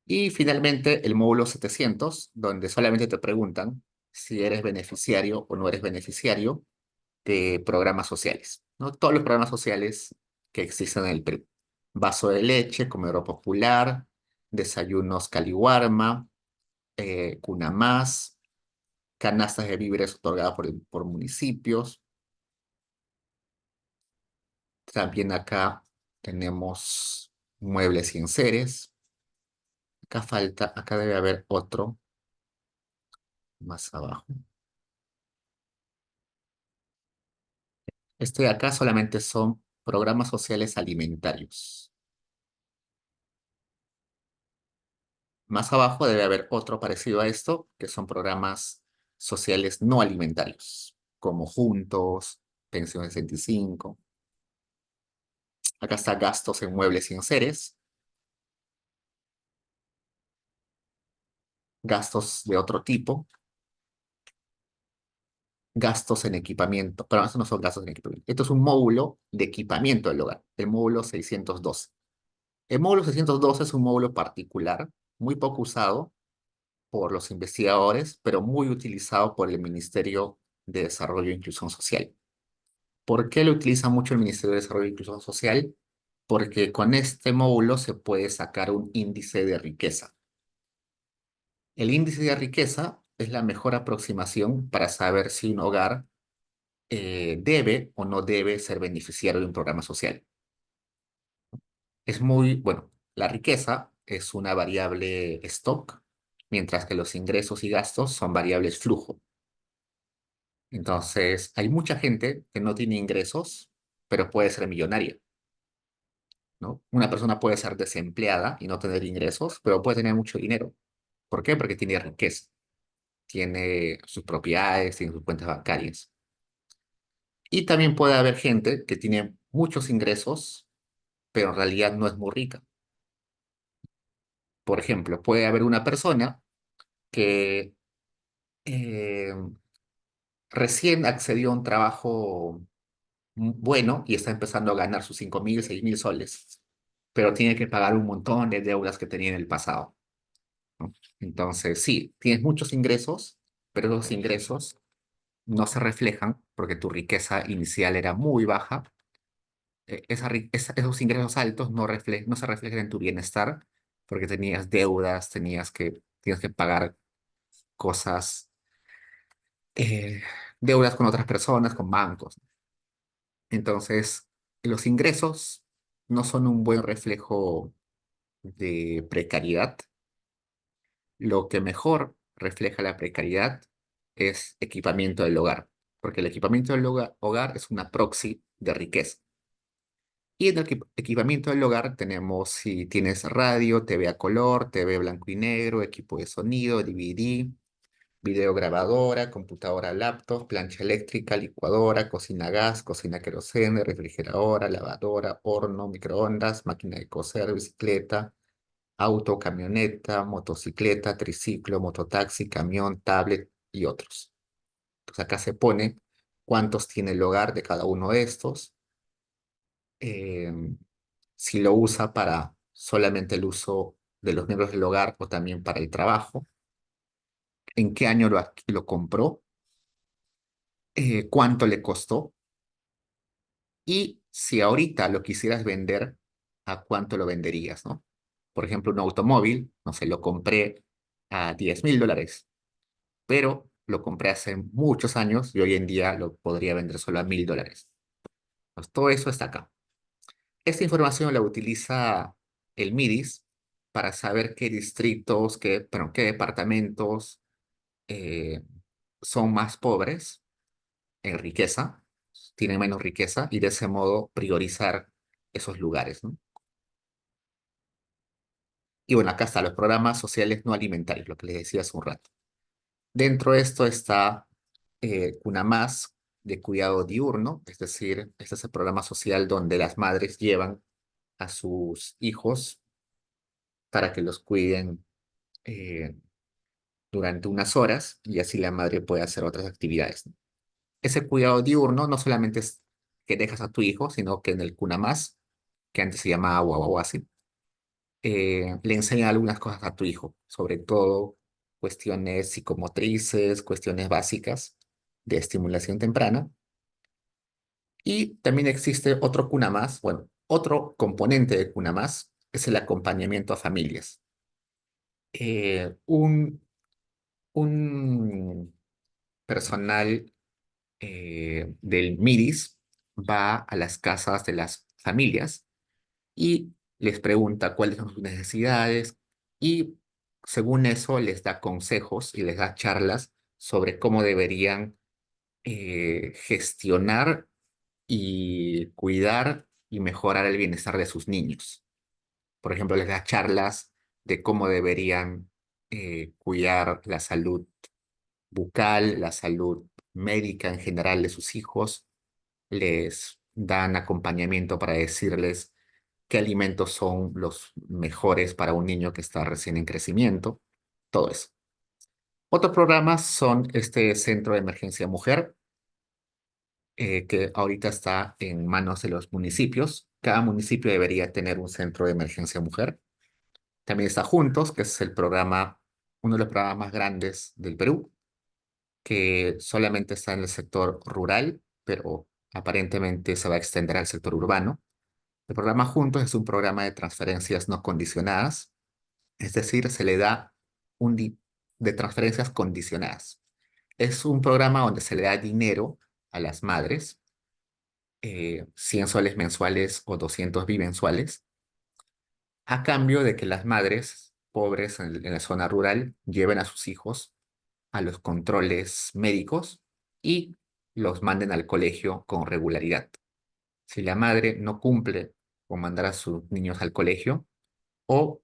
Y finalmente el módulo 700, donde solamente te preguntan si eres beneficiario o no eres beneficiario de programas sociales, ¿no? Todos los programas sociales que existen en el Perú. Vaso de leche, comedor popular, desayunos Caliwarma, Cuna Más, canastas de víveres otorgadas por municipios. También acá tenemos muebles y enseres. Acá falta, acá debe haber otro más abajo. Este de acá solamente son programas sociales alimentarios. Más abajo debe haber otro parecido a esto, que son programas sociales no alimentarios, como Juntos, Pensión 65. Acá está gastos en muebles y enseres, gastos de otro tipo, gastos en equipamiento. Pero estos no son gastos en equipamiento. Esto es un módulo de equipamiento del hogar, el módulo 612. El módulo 612 es un módulo particular, muy poco usado por los investigadores, pero muy utilizado por el Ministerio de Desarrollo e Inclusión Social. ¿Por qué lo utiliza mucho el Ministerio de Desarrollo e Inclusión Social? Porque con este módulo se puede sacar un índice de riqueza. El índice de riqueza es la mejor aproximación para saber si un hogar debe o no debe ser beneficiario de un programa social. Es muy, bueno, la riqueza es una variable stock, mientras que los ingresos y gastos son variables flujo. Entonces, hay mucha gente que no tiene ingresos, pero puede ser millonaria, ¿no? Una persona puede ser desempleada y no tener ingresos, pero puede tener mucho dinero. ¿Por qué? Porque tiene riqueza, tiene sus propiedades, tiene sus cuentas bancarias. Y también puede haber gente que tiene muchos ingresos, pero en realidad no es muy rica. Por ejemplo, puede haber una persona que eh, recién accedió a un trabajo bueno y está empezando a ganar sus 5.000, 6.000 soles, pero tiene que pagar un montón de deudas que tenía en el pasado, ¿no? Entonces, sí, tienes muchos ingresos, pero esos ingresos no se reflejan porque tu riqueza inicial era muy baja. Esos ingresos altos no se reflejan en tu bienestar porque tenías deudas, tienes que pagar cosas, eh, deudas con otras personas, con bancos. Entonces, los ingresos no son un buen reflejo de precariedad. Lo que mejor refleja la precariedad es equipamiento del hogar, porque el equipamiento del hogar es una proxy de riqueza. Y en el equipamiento del hogar tenemos si tienes radio, TV a color, TV blanco y negro, equipo de sonido, DVD, videograbadora, computadora laptop, plancha eléctrica, licuadora, cocina a gas, cocina a querosene, refrigeradora, lavadora, horno, microondas, máquina de coser, bicicleta, auto, camioneta, motocicleta, triciclo, mototaxi, camión, tablet y otros. Entonces acá se pone cuántos tiene el hogar de cada uno de estos, eh, si lo usa para solamente el uso de los miembros del hogar o también para el trabajo. en qué año lo compró, cuánto le costó y si ahorita lo quisieras vender, ¿a cuánto lo venderías, no? Por ejemplo, un automóvil, no sé, lo compré a $10,000, pero lo compré hace muchos años y hoy en día lo podría vender solo a $1,000. Pues todo eso está acá. Esta información la utiliza el MIDIS para saber qué distritos, bueno, qué departamentos eh, son más pobres en riqueza, tienen menos riqueza y de ese modo priorizar esos lugares, ¿no? Y bueno, acá están los programas sociales no alimentarios, lo que les decía hace un rato. Dentro de esto está Cuna Más de cuidado diurno, es decir, este es el programa social donde las madres llevan a sus hijos para que los cuiden eh, durante unas horas y así la madre puede hacer otras actividades, ¿no? Ese cuidado diurno no solamente es que dejas a tu hijo, sino que en el Cuna Más, que antes se llamaba Guaguaguasi, le enseñan algunas cosas a tu hijo, sobre todo cuestiones psicomotrices, cuestiones básicas de estimulación temprana. Y también existe otro Cuna Más, bueno, otro componente de Cuna Más es el acompañamiento a familias. Un personal del MIDIS va a las casas de las familias y les pregunta cuáles son sus necesidades y según eso les da consejos y les da charlas sobre cómo deberían gestionar y cuidar y mejorar el bienestar de sus niños. Por ejemplo, les da charlas de cómo deberían cuidar la salud bucal, la salud médica en general de sus hijos, les dan acompañamiento para decirles qué alimentos son los mejores para un niño que está recién en crecimiento, todo eso. Otros programas son este Centro de Emergencia Mujer, que ahorita está en manos de los municipios. Cada municipio debería tener un centro de emergencia mujer. También está Juntos, que es uno de los programas más grandes del Perú, que solamente está en el sector rural, pero aparentemente se va a extender al sector urbano. El programa Juntos es un programa de transferencias no condicionadas, es decir, se le da de transferencias condicionadas. Es un programa donde se le da dinero a las madres, 100 soles mensuales o 200 bimensuales, a cambio de que las madres pobres en la zona rural lleven a sus hijos a los controles médicos y los manden al colegio con regularidad. Si la madre no cumple con mandar a sus niños al colegio o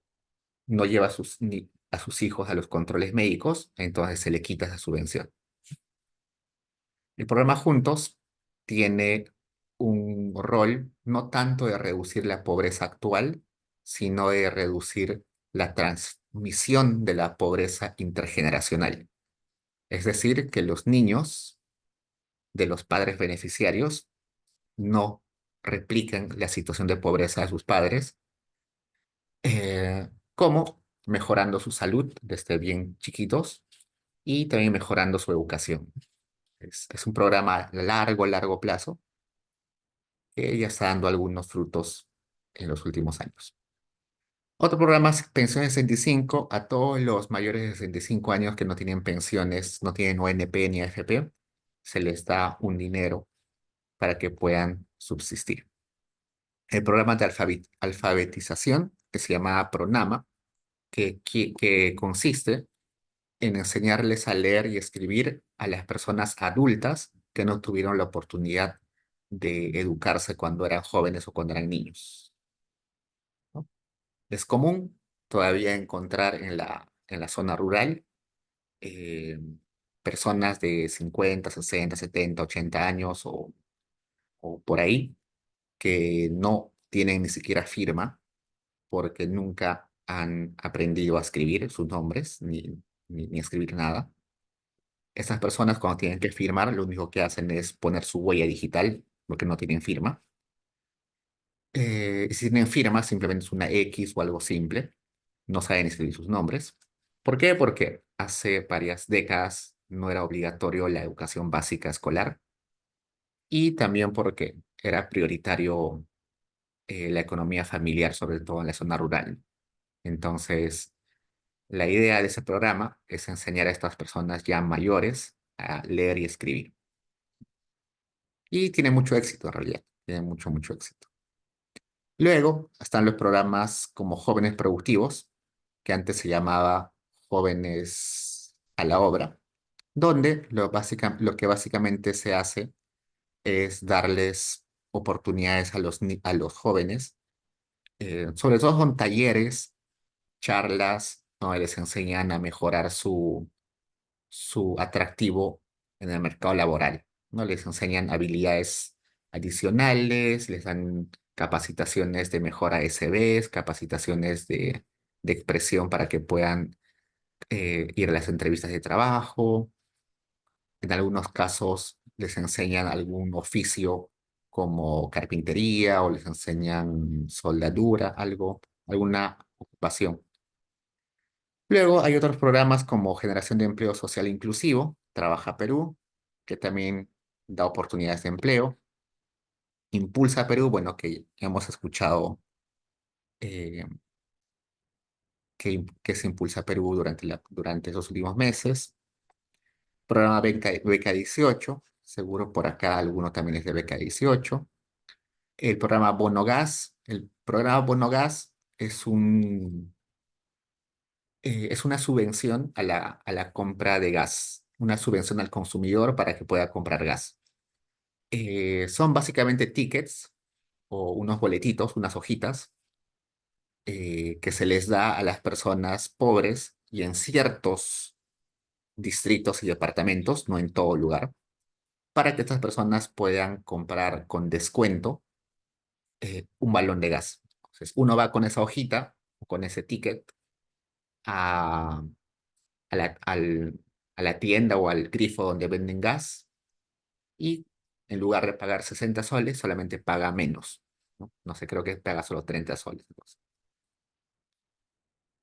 no lleva a sus hijos a los controles médicos, entonces se le quita esa subvención. El programa Juntos tiene un rol no tanto de reducir la pobreza actual, sino de reducir la transmisión de la pobreza intergeneracional. Es decir, que los niños de los padres beneficiarios no replican la situación de pobreza de sus padres, como mejorando su salud desde bien chiquitos y también mejorando su educación. Es un programa a largo, largo plazo que ya está dando algunos frutos en los últimos años. Otro programa es Pensión de 65 a todos los mayores de 65 años que no tienen pensiones, no tienen ONP ni AFP, se les da un dinero para que puedan subsistir. El programa de alfabetización, que se llama Pronama, que consiste en enseñarles a leer y escribir a las personas adultas que no tuvieron la oportunidad de educarse cuando eran jóvenes o cuando eran niños, ¿no? Es común todavía encontrar en la zona rural eh, personas de 50, 60, 70, 80 años o por ahí que no tienen ni siquiera firma porque nunca han aprendido a escribir sus nombres ni escribir nada. Estas personas cuando tienen que firmar, lo único que hacen es poner su huella digital porque no tienen firma. Y si tienen firma, simplemente es una X o algo simple. No saben escribir sus nombres. ¿Por qué? Porque hace varias décadas no era obligatorio la educación básica escolar y también porque era prioritario la economía familiar, sobre todo en la zona rural. Entonces, la idea de ese programa es enseñar a estas personas ya mayores a leer y escribir. Y tiene mucho éxito en realidad, tiene mucho, mucho éxito. Luego están los programas como Jóvenes Productivos, que antes se llamaba Jóvenes a la Obra, donde lo que básicamente se hace es darles oportunidades a a los jóvenes, sobre todo con talleres, charlas, donde les enseñan a mejorar su atractivo en el mercado laboral, ¿no? Les enseñan habilidades adicionales, les dan capacitaciones de mejora SBs, capacitaciones de expresión para que puedan ir a las entrevistas de trabajo. En algunos casos les enseñan algún oficio como carpintería o les enseñan soldadura, alguna ocupación. Luego hay otros programas como Generación de Empleo Social Inclusivo, Trabaja Perú, que también da oportunidades de empleo. Impulsa Perú, bueno, que hemos escuchado eh, que se Impulsa Perú durante esos últimos meses. Programa Beca 18, seguro por acá alguno también es de Beca 18. El programa Bono Gas. El programa Bono Gas es una subvención a a la compra de gas, una subvención al consumidor para que pueda comprar gas. Son básicamente tickets o unos boletitos, unas hojitas, que se les da a las personas pobres y en ciertos distritos y departamentos, no en todo lugar, para que estas personas puedan comprar con descuento un balón de gas. Entonces, uno va con esa hojita o con ese ticket a, a a la tienda o al grifo donde venden gas y en lugar de pagar 60 soles, solamente paga menos, ¿no? No sé, creo que paga solo 30 soles. Entonces.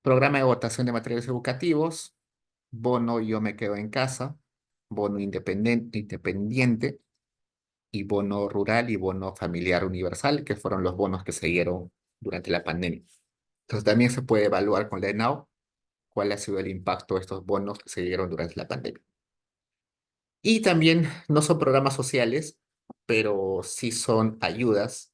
Programa de votación de materiales educativos, bono Yo me quedo en casa, bono independiente y bono rural y bono familiar universal, que fueron los bonos que se dieron durante la pandemia. Entonces también se puede evaluar con la ENAU cuál ha sido el impacto de estos bonos que se dieron durante la pandemia. Y también no son programas sociales, pero sí son ayudas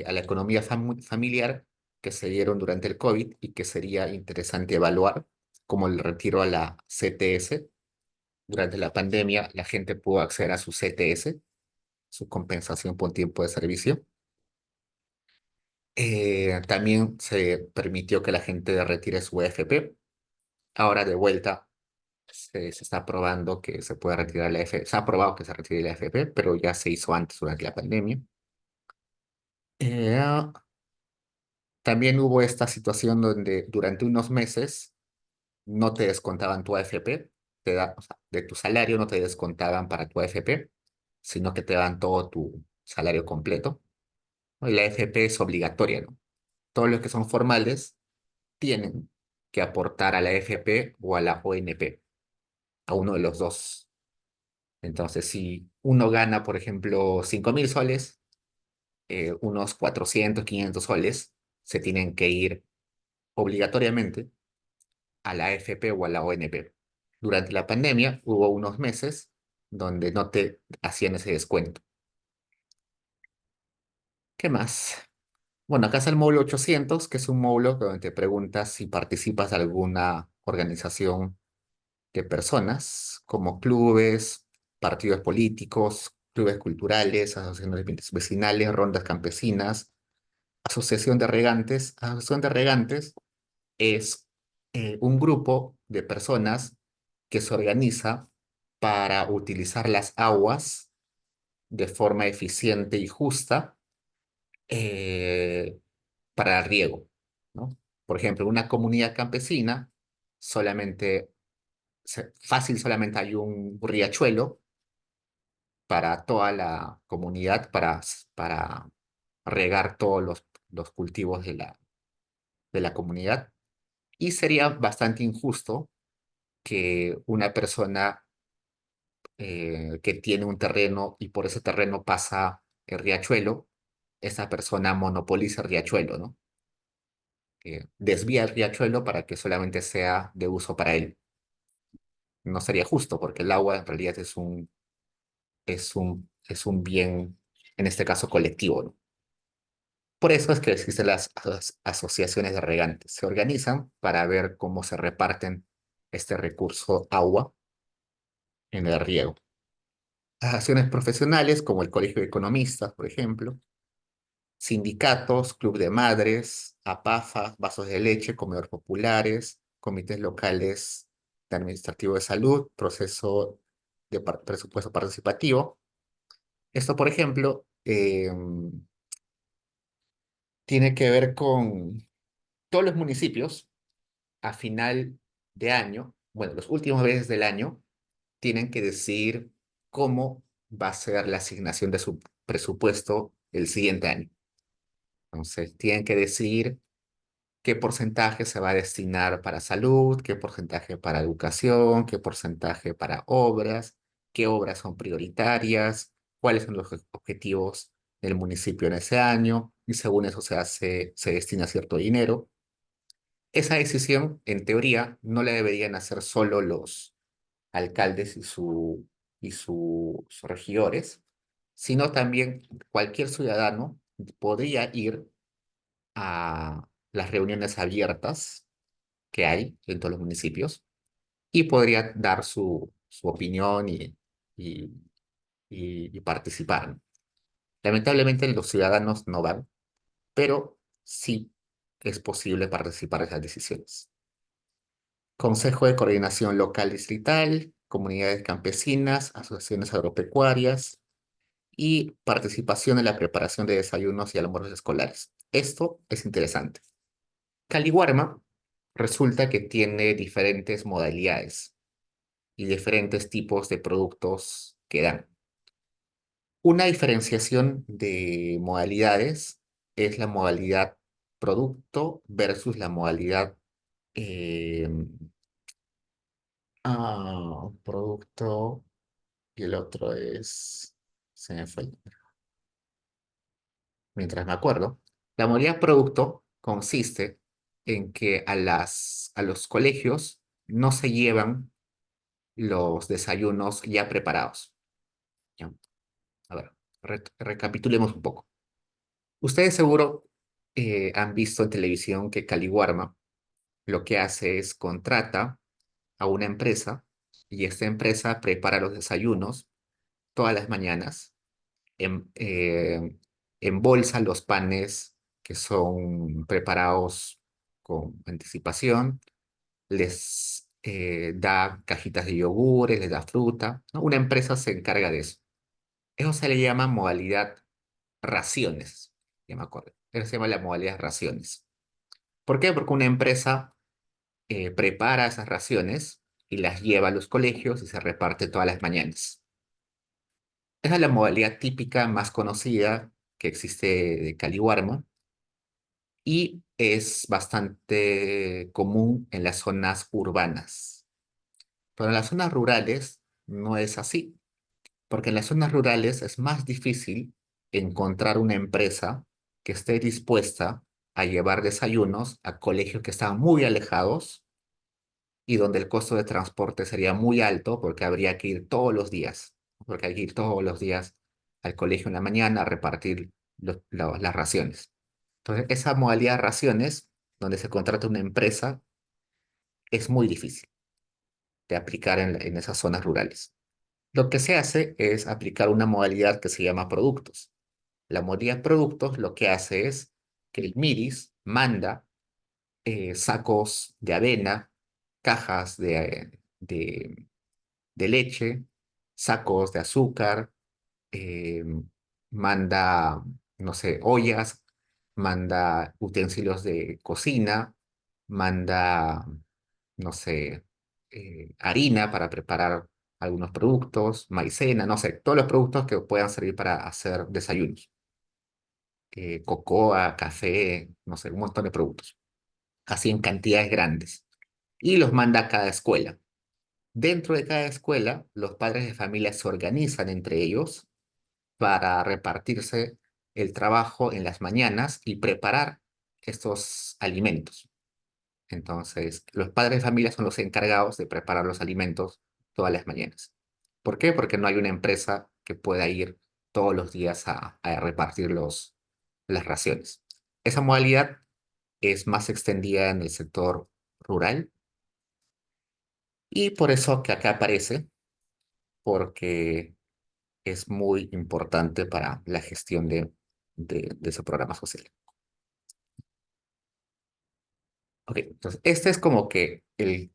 a la economía familiar que se dieron durante el COVID y que sería interesante evaluar, como el retiro a la CTS. Durante la pandemia, la gente pudo acceder a su CTS, su compensación por tiempo de servicio. También se permitió que la gente retire su AFP. Ahora de vuelta se está probando que se puede retirar la AFP. Se ha probado que se retire la AFP, pero ya se hizo antes durante la pandemia. Eh, También hubo esta situación donde durante unos meses no te descontaban tu AFP, o sea, de tu salario no te descontaban para tu AFP, sino que te daban todo tu salario completo, ¿no? Y la AFP es obligatoria, ¿no? Todos los que son formales tienen que aportar a la AFP o a la ONP, a uno de los dos. Entonces, si uno gana, por ejemplo, 5.000 soles, unos 400, 500 soles se tienen que ir obligatoriamente a la AFP o a la ONP. Durante la pandemia hubo unos meses donde no te hacían ese descuento. ¿Qué más? Bueno, acá está el módulo 800, que es un módulo donde te preguntas si participas de alguna organización de personas, como clubes, partidos políticos, clubes culturales, asociaciones vecinales, rondas campesinas, asociación de regantes. Asociación de regantes es un grupo de personas que se organiza para utilizar las aguas de forma eficiente y justa eh, para el riego, ¿no? Por ejemplo, una comunidad campesina solamente, fácil solamente hay un riachuelo para toda la comunidad para regar todos los cultivos de de la comunidad. Y sería bastante injusto que una persona que tiene un terreno y por ese terreno pasa el riachuelo, esa persona monopoliza el riachuelo, ¿no? Desvía el riachuelo para que solamente sea de uso para él. No sería justo porque el agua en realidad es un bien, en este caso colectivo, ¿no? Por eso es que existen las asociaciones de regantes. Se organizan para ver cómo se reparten este recurso agua en el riego. Asociaciones profesionales como el Colegio de Economistas, por ejemplo, sindicatos, club de madres, APAFA, vasos de leche, comedores populares, comités locales de administrativo de salud, proceso de presupuesto participativo. Esto, por ejemplo, tiene que ver con todos los municipios a final de año, bueno, los últimos meses del año, tienen que decidir cómo va a ser la asignación de su presupuesto el siguiente año. Entonces, tienen que decidir qué porcentaje se va a destinar para salud, qué porcentaje para educación, qué porcentaje para obras, qué obras son prioritarias, cuáles son los objetivos del municipio en ese año, y según eso se destina cierto dinero. Esa decisión, en teoría, no la deberían hacer solo los alcaldes y sus regidores, sino también cualquier ciudadano podría ir a las reuniones abiertas que hay en todos los municipios y podría dar su opinión y, y participar, ¿no? Lamentablemente los ciudadanos no van, pero sí es posible participar en esas decisiones. Consejo de Coordinación Local Distrital, comunidades campesinas, asociaciones agropecuarias y participación en la preparación de desayunos y almuerzos escolares. Esto es interesante. Caliwarma resulta que tiene diferentes modalidades y diferentes tipos de productos que dan. Una diferenciación de modalidades es la modalidad producto versus la modalidad eh, producto y el otro es, se me fue, mientras me acuerdo. La modalidad producto consiste en que a los colegios no se llevan los desayunos ya preparados. ¿Ya? A ver, recapitulemos un poco. Ustedes seguro han visto en televisión que Caliwarma lo que hace es contrata a una empresa y esta empresa prepara los desayunos todas las mañanas, embolsa los panes que son preparados con anticipación, les da cajitas de yogures, les da fruta, ¿no? Una empresa se encarga de eso. Eso se le llama modalidad raciones, ya me acuerdo. Eso se llama la modalidad raciones. ¿Por qué? Porque una empresa prepara esas raciones y las lleva a los colegios y se reparte todas las mañanas. Esa es la modalidad típica más conocida que existe de Caliwarma y es bastante común en las zonas urbanas. Pero en las zonas rurales no es así, porque en las zonas rurales es más difícil encontrar una empresa que esté dispuesta a llevar desayunos a colegios que están muy alejados y donde el costo de transporte sería muy alto porque habría que ir todos los días, porque hay que ir todos los días al colegio en la mañana a repartir las raciones. Entonces, esa modalidad de raciones, donde se contrata una empresa, es muy difícil de aplicar en esas zonas rurales. Lo que se hace es aplicar una modalidad que se llama productos. La modalidad productos lo que hace es que el MIDIS manda sacos de avena, cajas de leche, sacos de azúcar, eh, manda, no sé, ollas, manda utensilios de cocina, manda, no sé, harina para preparar algunos productos, maicena, no sé, todos los productos que puedan servir para hacer desayunos. Cocoa, café, no sé, un montón de productos. así en cantidades grandes, y los manda a cada escuela. Dentro de cada escuela, los padres de familia se organizan entre ellos para repartirse el trabajo en las mañanas y preparar estos alimentos. Entonces, los padres de familia son los encargados de preparar los alimentos todas las mañanas. ¿Por qué? Porque no hay una empresa que pueda ir todos los días a repartir las raciones. Esa modalidad es más extendida en el sector rural y por eso que acá aparece, porque es muy importante para la gestión de ese programa social. Ok, entonces este es como que el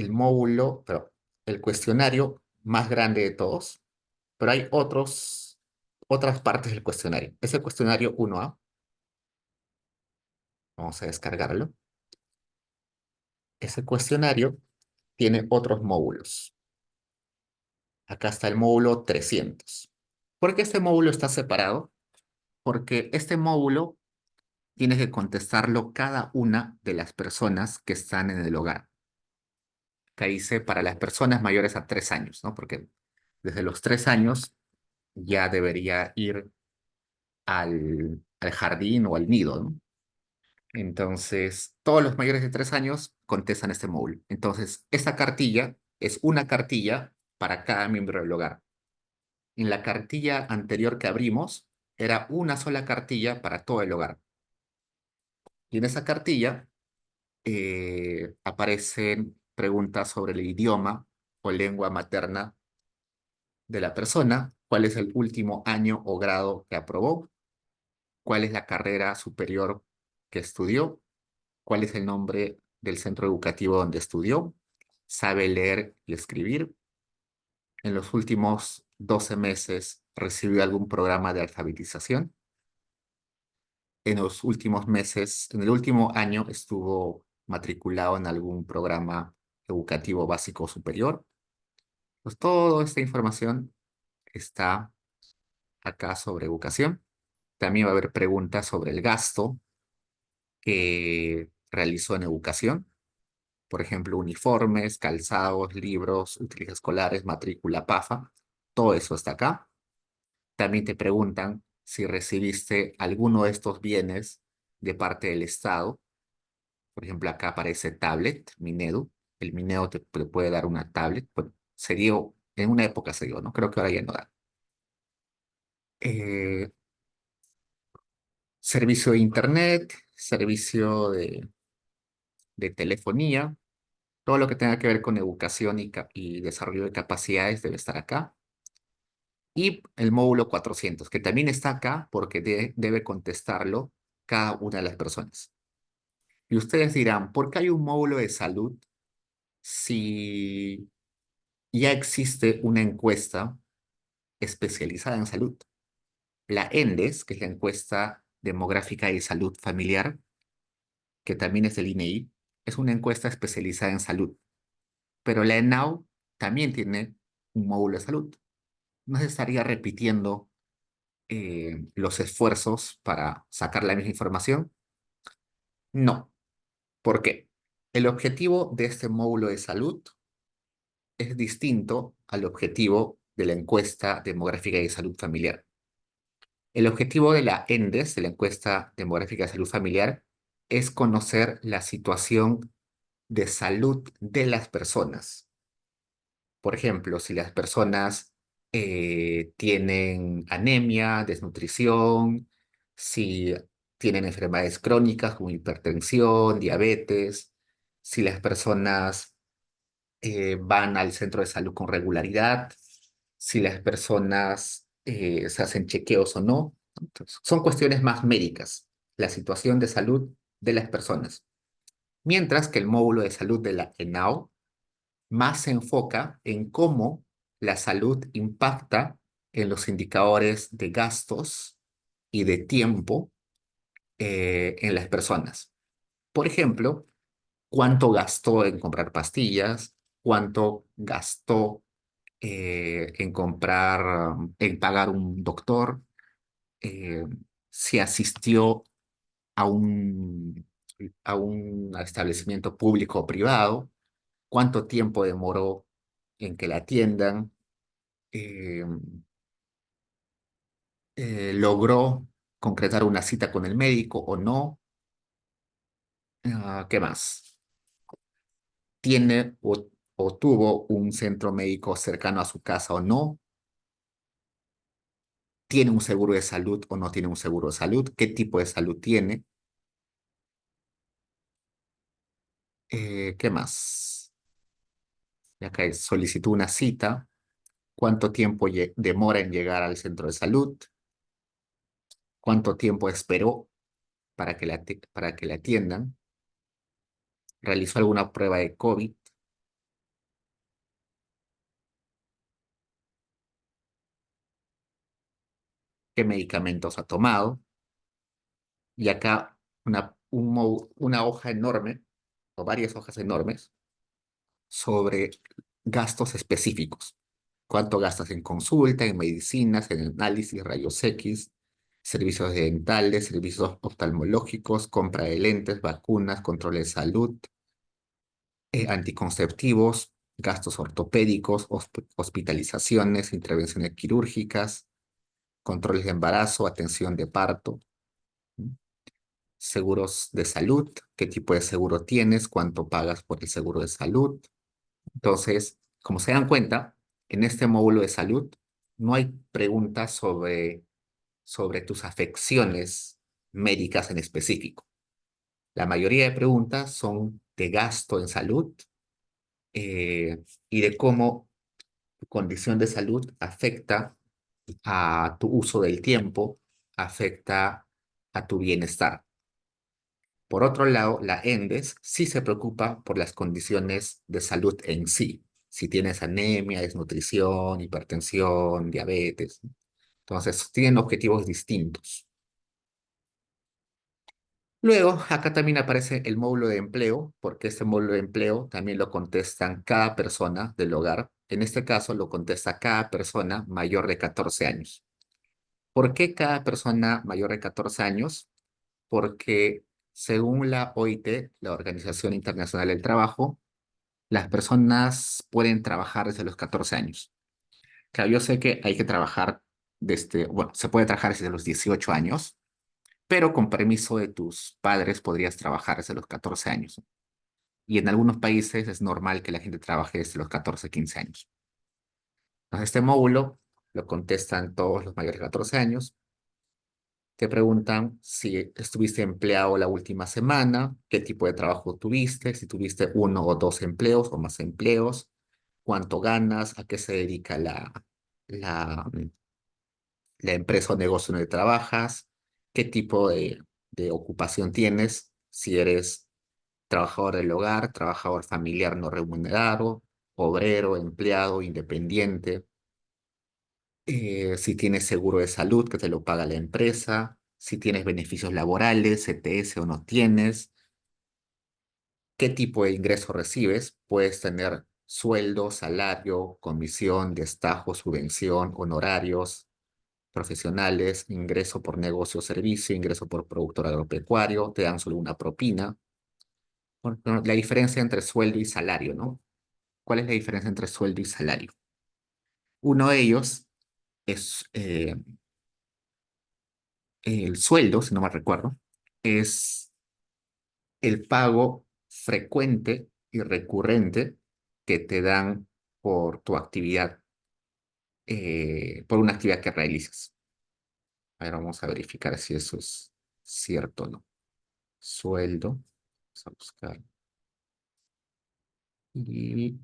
módulo, pero el cuestionario más grande de todos, pero hay otras partes del cuestionario. Es el cuestionario 1A, vamos a descargarlo. Ese cuestionario tiene otros módulos. Acá está el módulo 300. ¿Por qué este módulo está separado? Porque este módulo tiene que contestarlo cada una de las personas que están en el hogar. Acá dice para las personas mayores a 3 años, ¿no? Porque desde los 3 años ya debería ir al jardín o al nido, ¿no? Entonces, todos los mayores de 3 años contestan este módulo. Entonces, esta cartilla es una cartilla para cada miembro del hogar. En la cartilla anterior que abrimos, era una sola cartilla para todo el hogar. Y en esa cartilla aparecen preguntas sobre el idioma o lengua materna de la persona, cuál es el último año o grado que aprobó, cuál es la carrera superior que estudió, cuál es el nombre del centro educativo donde estudió, sabe leer y escribir, en los últimos 12 meses recibió algún programa de alfabetización, en los últimos meses, en el último año estuvo matriculado en algún programa educativo básico o superior. Pues toda esta información está acá sobre educación. También va a haber preguntas sobre el gasto que realizó en educación. Por ejemplo, uniformes, calzados, libros, útiles escolares, matrícula, PAFA, todo eso está acá. También te preguntan si recibiste alguno de estos bienes de parte del Estado. Por ejemplo, acá aparece tablet, Minedu. El Minedu te puede dar una tablet. Bueno, se dio, en una época se dio, ¿no? Creo que ahora ya no da. Eh, Servicio de internet, servicio de telefonía, todo lo que tenga que ver con educación y desarrollo de capacidades debe estar acá. Y el módulo 400 que también está acá porque debe contestarlo cada una de las personas. Y ustedes dirán, ¿por qué hay un módulo de salud si ya existe una encuesta especializada en salud? La ENDES, que es la encuesta demográfica y salud familiar, que también es del INEI, es una encuesta especializada en salud. Pero la ENAU también tiene un módulo de salud. No se estaría repitiendo los esfuerzos para sacar la misma información. No. ¿Por qué? El objetivo de este módulo de salud es distinto al objetivo de la encuesta demográfica y de salud familiar. El objetivo de la ENDES, de la encuesta demográfica de salud familiar, es conocer la situación de salud de las personas. Por ejemplo, si las personas tienen anemia, desnutrición, si tienen enfermedades crónicas como hipertensión, diabetes, si las personas van al centro de salud con regularidad, si las personas se hacen chequeos o no. Entonces, son cuestiones más médicas, la situación de salud de las personas. Mientras que el módulo de salud de la ENAO más se enfoca en cómo la salud impacta en los indicadores de gastos y de tiempo en las personas. Por ejemplo, cuánto gastó en comprar pastillas, cuánto gastó en pagar un doctor, eh, si asistió a un a un establecimiento público o privado, cuánto tiempo demoró en que la atiendan, eh, logró concretar una cita con el médico o no. ¿Qué más? ¿Tiene o tuvo un centro médico cercano a su casa o no? ¿Tiene un seguro de salud o no tiene un seguro de salud? ¿Qué tipo de salud tiene? ¿Qué más? Y acá solicitó una cita. ¿Cuánto tiempo demora en llegar al centro de salud? ¿Cuánto tiempo esperó para que le atiendan? ¿Realizó alguna prueba de COVID? ¿Qué medicamentos ha tomado? Y acá una hoja enorme, o varias hojas enormes, sobre gastos específicos. ¿Cuánto gastas en consulta, en medicinas, en análisis, rayos X, servicios dentales, servicios oftalmológicos, compra de lentes, vacunas, control de salud, anticonceptivos, gastos ortopédicos, hospitalizaciones, intervenciones quirúrgicas, controles de embarazo, atención de parto, ¿m? Seguros de salud, qué tipo de seguro tienes, cuánto pagas por el seguro de salud. Entonces, como se dan cuenta, en este módulo de salud no hay preguntas sobre tus afecciones médicas en específico. La mayoría de preguntas son de gasto en salud, y de cómo tu condición de salud afecta a tu uso del tiempo, afecta a tu bienestar. Por otro lado, la ENDES sí se preocupa por las condiciones de salud en sí. Si tienes anemia, desnutrición, hipertensión, diabetes. Entonces, tienen objetivos distintos. Luego, acá también aparece el módulo de empleo, porque este módulo de empleo también lo contestan cada persona del hogar. En este caso, lo contesta cada persona mayor de 14 años. ¿Por qué cada persona mayor de 14 años? Porque según la OIT, la Organización Internacional del Trabajo, las personas pueden trabajar desde los 14 años. Claro, yo sé que hay que trabajar bueno, se puede trabajar desde los 18 años, pero con permiso de tus padres podrías trabajar desde los 14 años. Y en algunos países es normal que la gente trabaje desde los 14, 15 años. Entonces, este módulo lo contestan todos los mayores de 14 años. Te preguntan si estuviste empleado la última semana, qué tipo de trabajo tuviste, si tuviste uno o dos empleos o más empleos, cuánto ganas, a qué se dedica la, la empresa o negocio en el que trabajas, qué tipo de ocupación tienes, si eres trabajador del hogar, trabajador familiar no remunerado, obrero, empleado, independiente, si tienes seguro de salud que te lo paga la empresa, si tienes beneficios laborales, CTS o no tienes, qué tipo de ingreso recibes, puedes tener sueldo, salario, comisión, destajo, subvención, honorarios profesionales, ingreso por negocio o servicio, ingreso por productor agropecuario, te dan solo una propina. Bueno, la diferencia entre sueldo y salario, ¿no? ¿Cuál es la diferencia entre sueldo y salario? Uno de ellos es el sueldo, si no mal recuerdo, es el pago frecuente y recurrente que te dan por tu actividad, por una actividad que realizas. A ver, vamos a verificar si eso es cierto o no. Sueldo, vamos a buscar. Y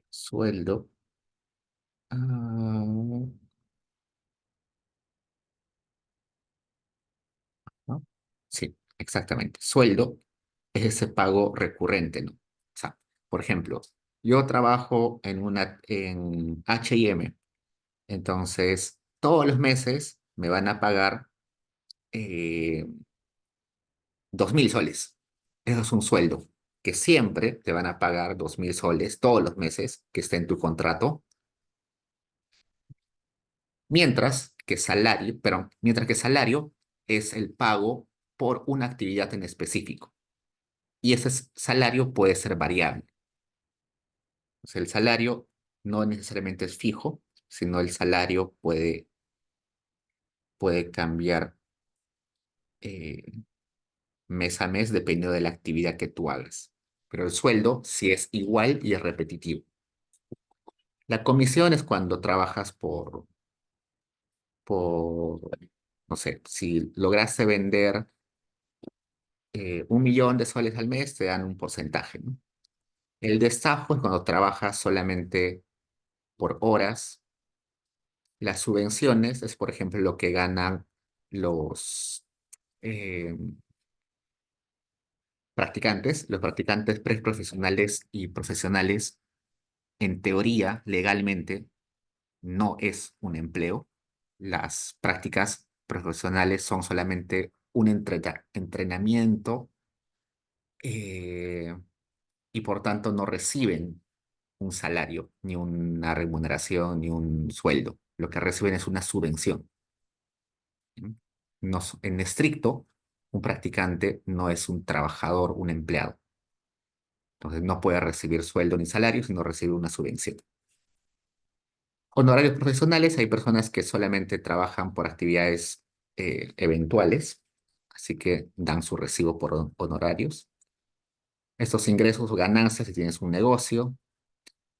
sueldo. ah, ¿No? Sí, exactamente. Sueldo es ese pago recurrente, ¿no? O sea, por ejemplo, yo trabajo en H&M, entonces todos los meses me van a pagar eh, 2.000 soles. Eso es un sueldo que siempre te van a pagar 2.000 soles todos los meses que esté en tu contrato, mientras que salario es el pago por una actividad en específico. Y ese salario puede ser variable. O sea, el salario no necesariamente es fijo, sino el salario puede cambiar eh, mes a mes dependiendo de la actividad que tú hagas. Pero el sueldo sí es igual y es repetitivo. La comisión es cuando trabajas por, no sé, si lograste vender 1 millón de soles al mes, te dan un porcentaje, ¿no? El destajo es cuando trabajas solamente por horas. Las subvenciones es, por ejemplo, lo que ganan los eh, practicantes. Los practicantes preprofesionales y profesionales, en teoría, legalmente, no es un empleo. Las prácticas profesionales son solamente un entrenamiento eh, y por tanto no reciben un salario, ni una remuneración, ni un sueldo. Lo que reciben es una subvención. ¿Mm? No, en estricto, un practicante no es un trabajador, un empleado. Entonces no puede recibir sueldo ni salario, sino recibe una subvención. Honorarios profesionales, hay personas que solamente trabajan por actividades eventuales, así que dan su recibo por honorarios. Estos ingresos o ganancias si tienes un negocio,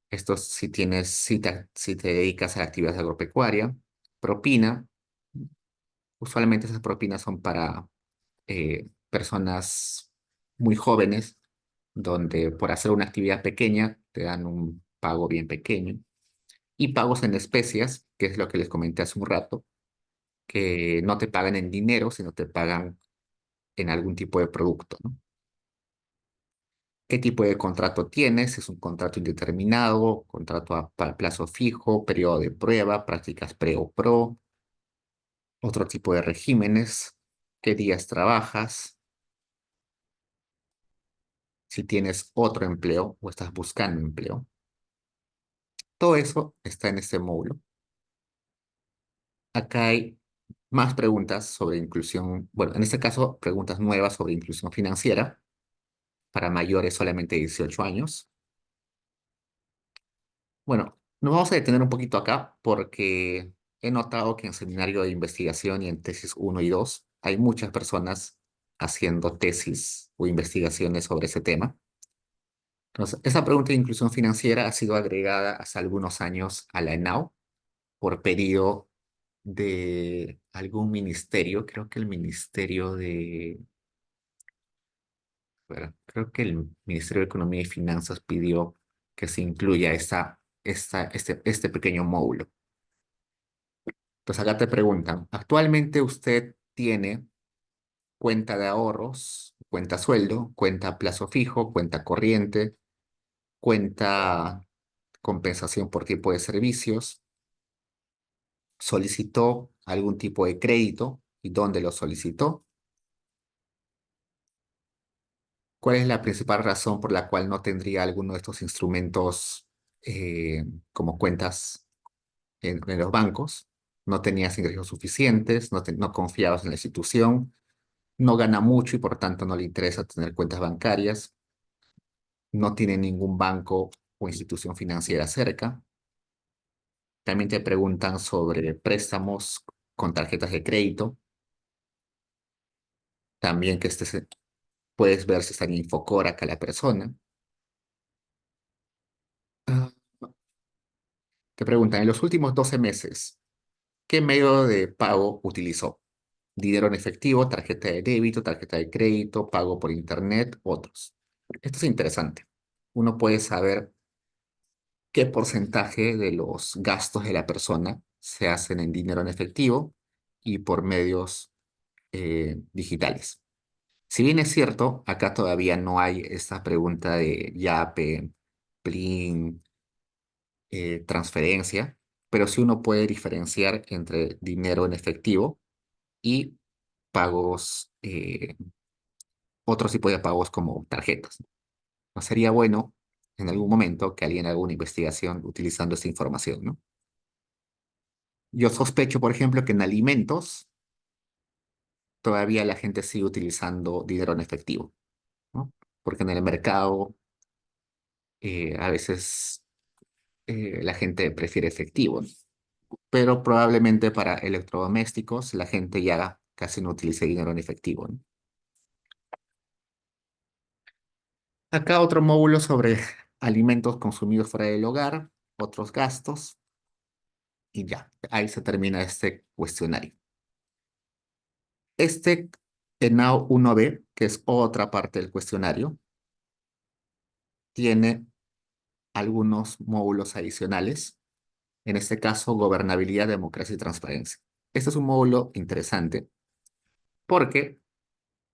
estos si te dedicas a la actividad agropecuaria, propina, usualmente esas propinas son para personas muy jóvenes, donde por hacer una actividad pequeña te dan un pago bien pequeño. Y pagos en especias, que es lo que les comenté hace un rato, que no te pagan en dinero, sino te pagan en algún tipo de producto, ¿no? ¿Qué tipo de contrato tienes? ¿Es un contrato indeterminado, contrato a plazo fijo, periodo de prueba, prácticas pre o pro, otro tipo de regímenes? ¿Qué días trabajas? Si tienes otro empleo o estás buscando empleo. Todo eso está en este módulo. Acá hay más preguntas sobre inclusión, bueno, en este caso, preguntas nuevas sobre inclusión financiera para mayores solamente de 18 años. Bueno, nos vamos a detener un poquito acá porque he notado que en seminario de investigación y en tesis uno y 2 hay muchas personas haciendo tesis o investigaciones sobre ese tema. Entonces, esa pregunta de inclusión financiera ha sido agregada hace algunos años a la ENAU por pedido de algún ministerio, creo que el ministerio de, bueno, creo que el Ministerio de Economía y Finanzas pidió que se incluya este pequeño módulo. Entonces acá te preguntan, ¿actualmente usted tiene cuenta de ahorros, cuenta sueldo, cuenta a plazo fijo, cuenta corriente, cuenta compensación por tipo de servicios? ¿Solicitó algún tipo de crédito y dónde lo solicitó? ¿Cuál es la principal razón por la cual no tendría alguno de estos instrumentos como cuentas en los bancos? No tenías ingresos suficientes, no confiabas en la institución, no gana mucho y por tanto no le interesa tener cuentas bancarias, no tiene ningún banco o institución financiera cerca. También te preguntan sobre préstamos con tarjetas de crédito. También puedes ver si está en Infocora acá la persona. Ah, te preguntan, en los últimos 12 meses, ¿qué medio de pago utilizó? Dinero en efectivo, tarjeta de débito, tarjeta de crédito, pago por internet, otros. Esto es interesante. Uno puede saber qué porcentaje de los gastos de la persona se hacen en dinero en efectivo y por medios digitales. Si bien es cierto, acá todavía no hay esta pregunta de Yape, Plin, transferencia, pero sí uno puede diferenciar entre dinero en efectivo y pagos, otro tipo de pagos como tarjetas. ¿No sería bueno en algún momento que alguien haga una investigación utilizando esta información, ¿no? Yo sospecho, por ejemplo, que en alimentos todavía la gente sigue utilizando dinero en efectivo, ¿no? Porque en el mercado a veces la gente prefiere efectivo, ¿no? Pero probablemente para electrodomésticos la gente ya casi no utilice dinero en efectivo, ¿no? Acá otro módulo sobre alimentos consumidos fuera del hogar, otros gastos, y ya, ahí se termina este cuestionario. Este ENAO 1B, que es otra parte del cuestionario, tiene algunos módulos adicionales, en este caso, gobernabilidad, democracia y transparencia. Este es un módulo interesante porque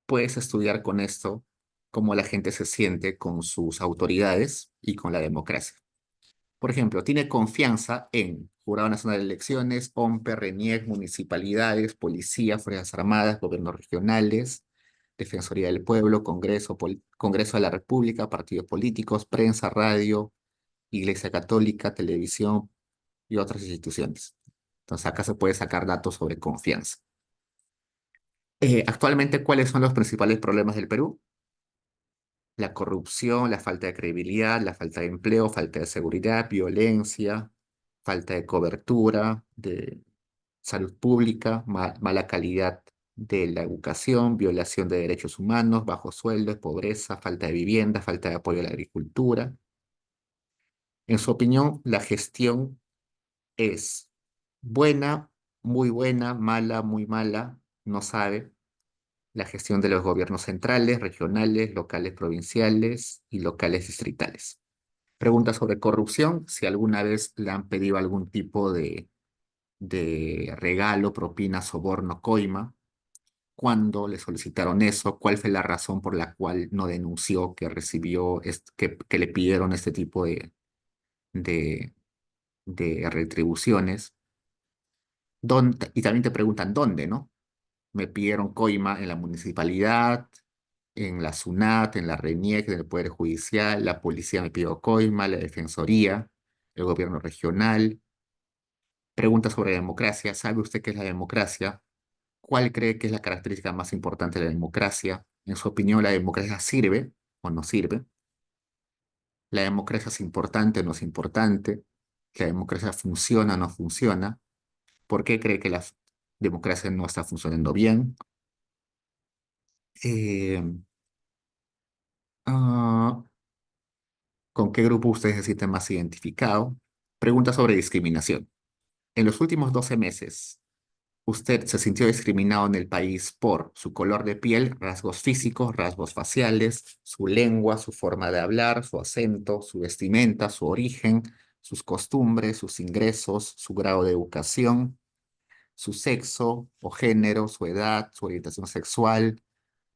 puedes estudiar con esto cómo la gente se siente con sus autoridades y con la democracia. Por ejemplo, tiene confianza en Jurado Nacional de Elecciones, OMPE, RENIEC, municipalidades, policía, Fuerzas Armadas, gobiernos regionales, Defensoría del Pueblo, Congreso de la República, partidos políticos, prensa, radio, Iglesia Católica, televisión y otras instituciones. Entonces acá se puede sacar datos sobre confianza. Actualmente, ¿cuáles son los principales problemas del Perú? La corrupción, la falta de credibilidad, la falta de empleo, falta de seguridad, violencia, falta de cobertura de salud pública, mala calidad de la educación, violación de derechos humanos, bajos sueldos, pobreza, falta de vivienda, falta de apoyo a la agricultura. En su opinión, la gestión es buena, muy buena, mala, muy mala, no sabe. La gestión de los gobiernos centrales, regionales, locales provinciales y locales distritales. Pregunta sobre corrupción, si alguna vez le han pedido algún tipo de regalo, propina, soborno, coima, cuándo le solicitaron eso, cuál fue la razón por la cual no denunció que recibió, que le pidieron este tipo de, de retribuciones. Y también te preguntan dónde, ¿no? Me pidieron coima en la municipalidad, en la SUNAT, en la RENIEC, en el Poder Judicial, la policía me pidió coima, la Defensoría, el gobierno regional. Pregunta sobre democracia. ¿Sabe usted qué es la democracia? ¿Cuál cree que es la característica más importante de la democracia? En su opinión, ¿la democracia sirve o no sirve? ¿La democracia es importante o no es importante? ¿La democracia funciona o no funciona? ¿Por qué cree que la democracia no está funcionando bien? Eh, ah, ¿Con qué grupo usted se siente más identificado? Pregunta sobre discriminación. En los últimos 12 meses, ¿usted se sintió discriminado en el país por su color de piel, rasgos físicos, rasgos faciales, su lengua, su forma de hablar, su acento, su vestimenta, su origen, sus costumbres, sus ingresos, su grado de educación, su sexo o género, su edad, su orientación sexual,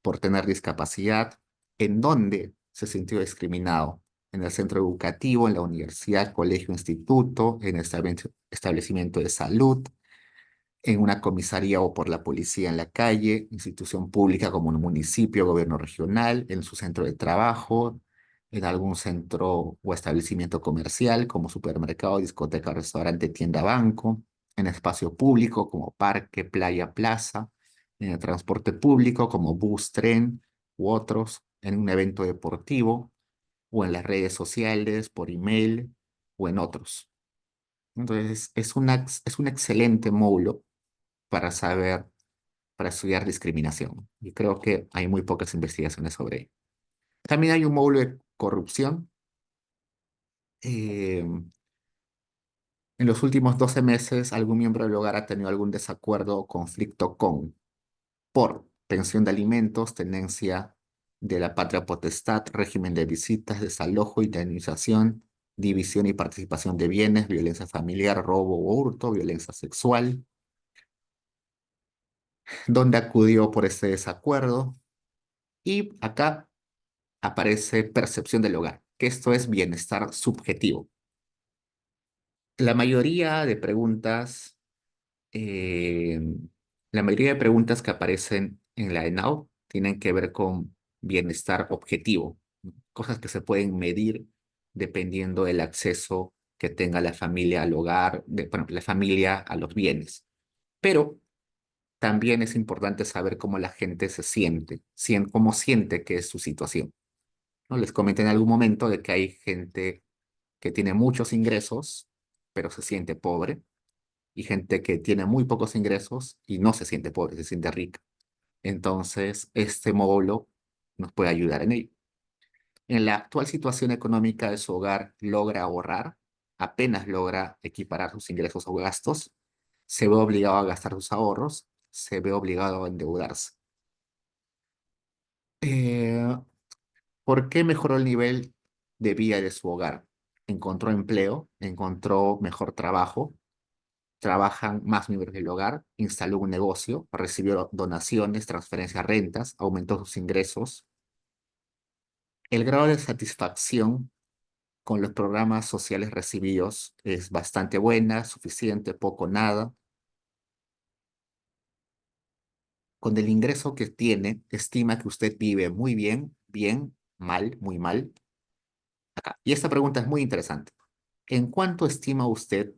por tener discapacidad? ¿En dónde se sintió discriminado? ¿En el centro educativo, en la universidad, colegio, instituto, en el establecimiento de salud, en una comisaría o por la policía en la calle, institución pública como un municipio, gobierno regional, en su centro de trabajo, en algún centro o establecimiento comercial como supermercado, discoteca, restaurante, tienda, banco, en espacio público como parque, playa, plaza, en el transporte público como bus, tren u otros, en un evento deportivo o en las redes sociales, por email o en otros? Entonces, es un excelente módulo para saber, para estudiar discriminación. Y creo que hay muy pocas investigaciones sobre ello. También hay un módulo de corrupción. Eh, en los últimos 12 meses, algún miembro del hogar ha tenido algún desacuerdo o conflicto con, por pensión de alimentos, tenencia de la patria potestad, régimen de visitas, desalojo, indemnización, división y participación de bienes, violencia familiar, robo o hurto, violencia sexual. ¿Dónde acudió por ese desacuerdo? Y acá aparece percepción del hogar, que esto es bienestar subjetivo. La mayoría de preguntas, eh, la mayoría de preguntas que aparecen en la ENAU tienen que ver con bienestar objetivo, ¿no? Cosas que se pueden medir dependiendo del acceso que tenga la familia al hogar, bueno, la familia a los bienes. Pero también es importante saber cómo la gente se siente, cómo siente que es su situación, ¿no? Les comenté en algún momento de que hay gente que tiene muchos ingresos, pero se siente pobre, y gente que tiene muy pocos ingresos y no se siente pobre, se siente rica. Entonces, este módulo nos puede ayudar en ello. En la actual situación económica de su hogar, logra ahorrar, apenas logra equiparar sus ingresos o gastos, se ve obligado a gastar sus ahorros, se ve obligado a endeudarse. Eh, ¿Por qué mejoró el nivel de vida de su hogar? Encontró empleo, encontró mejor trabajo, trabajan más miembros del hogar, instaló un negocio, recibió donaciones, transferencias, rentas, aumentó sus ingresos. El grado de satisfacción con los programas sociales recibidos es bastante buena, suficiente, poco, nada. Con el ingreso que tiene, estima que usted vive muy bien, bien, mal, muy mal. Acá. Y esta pregunta es muy interesante. ¿En cuánto estima usted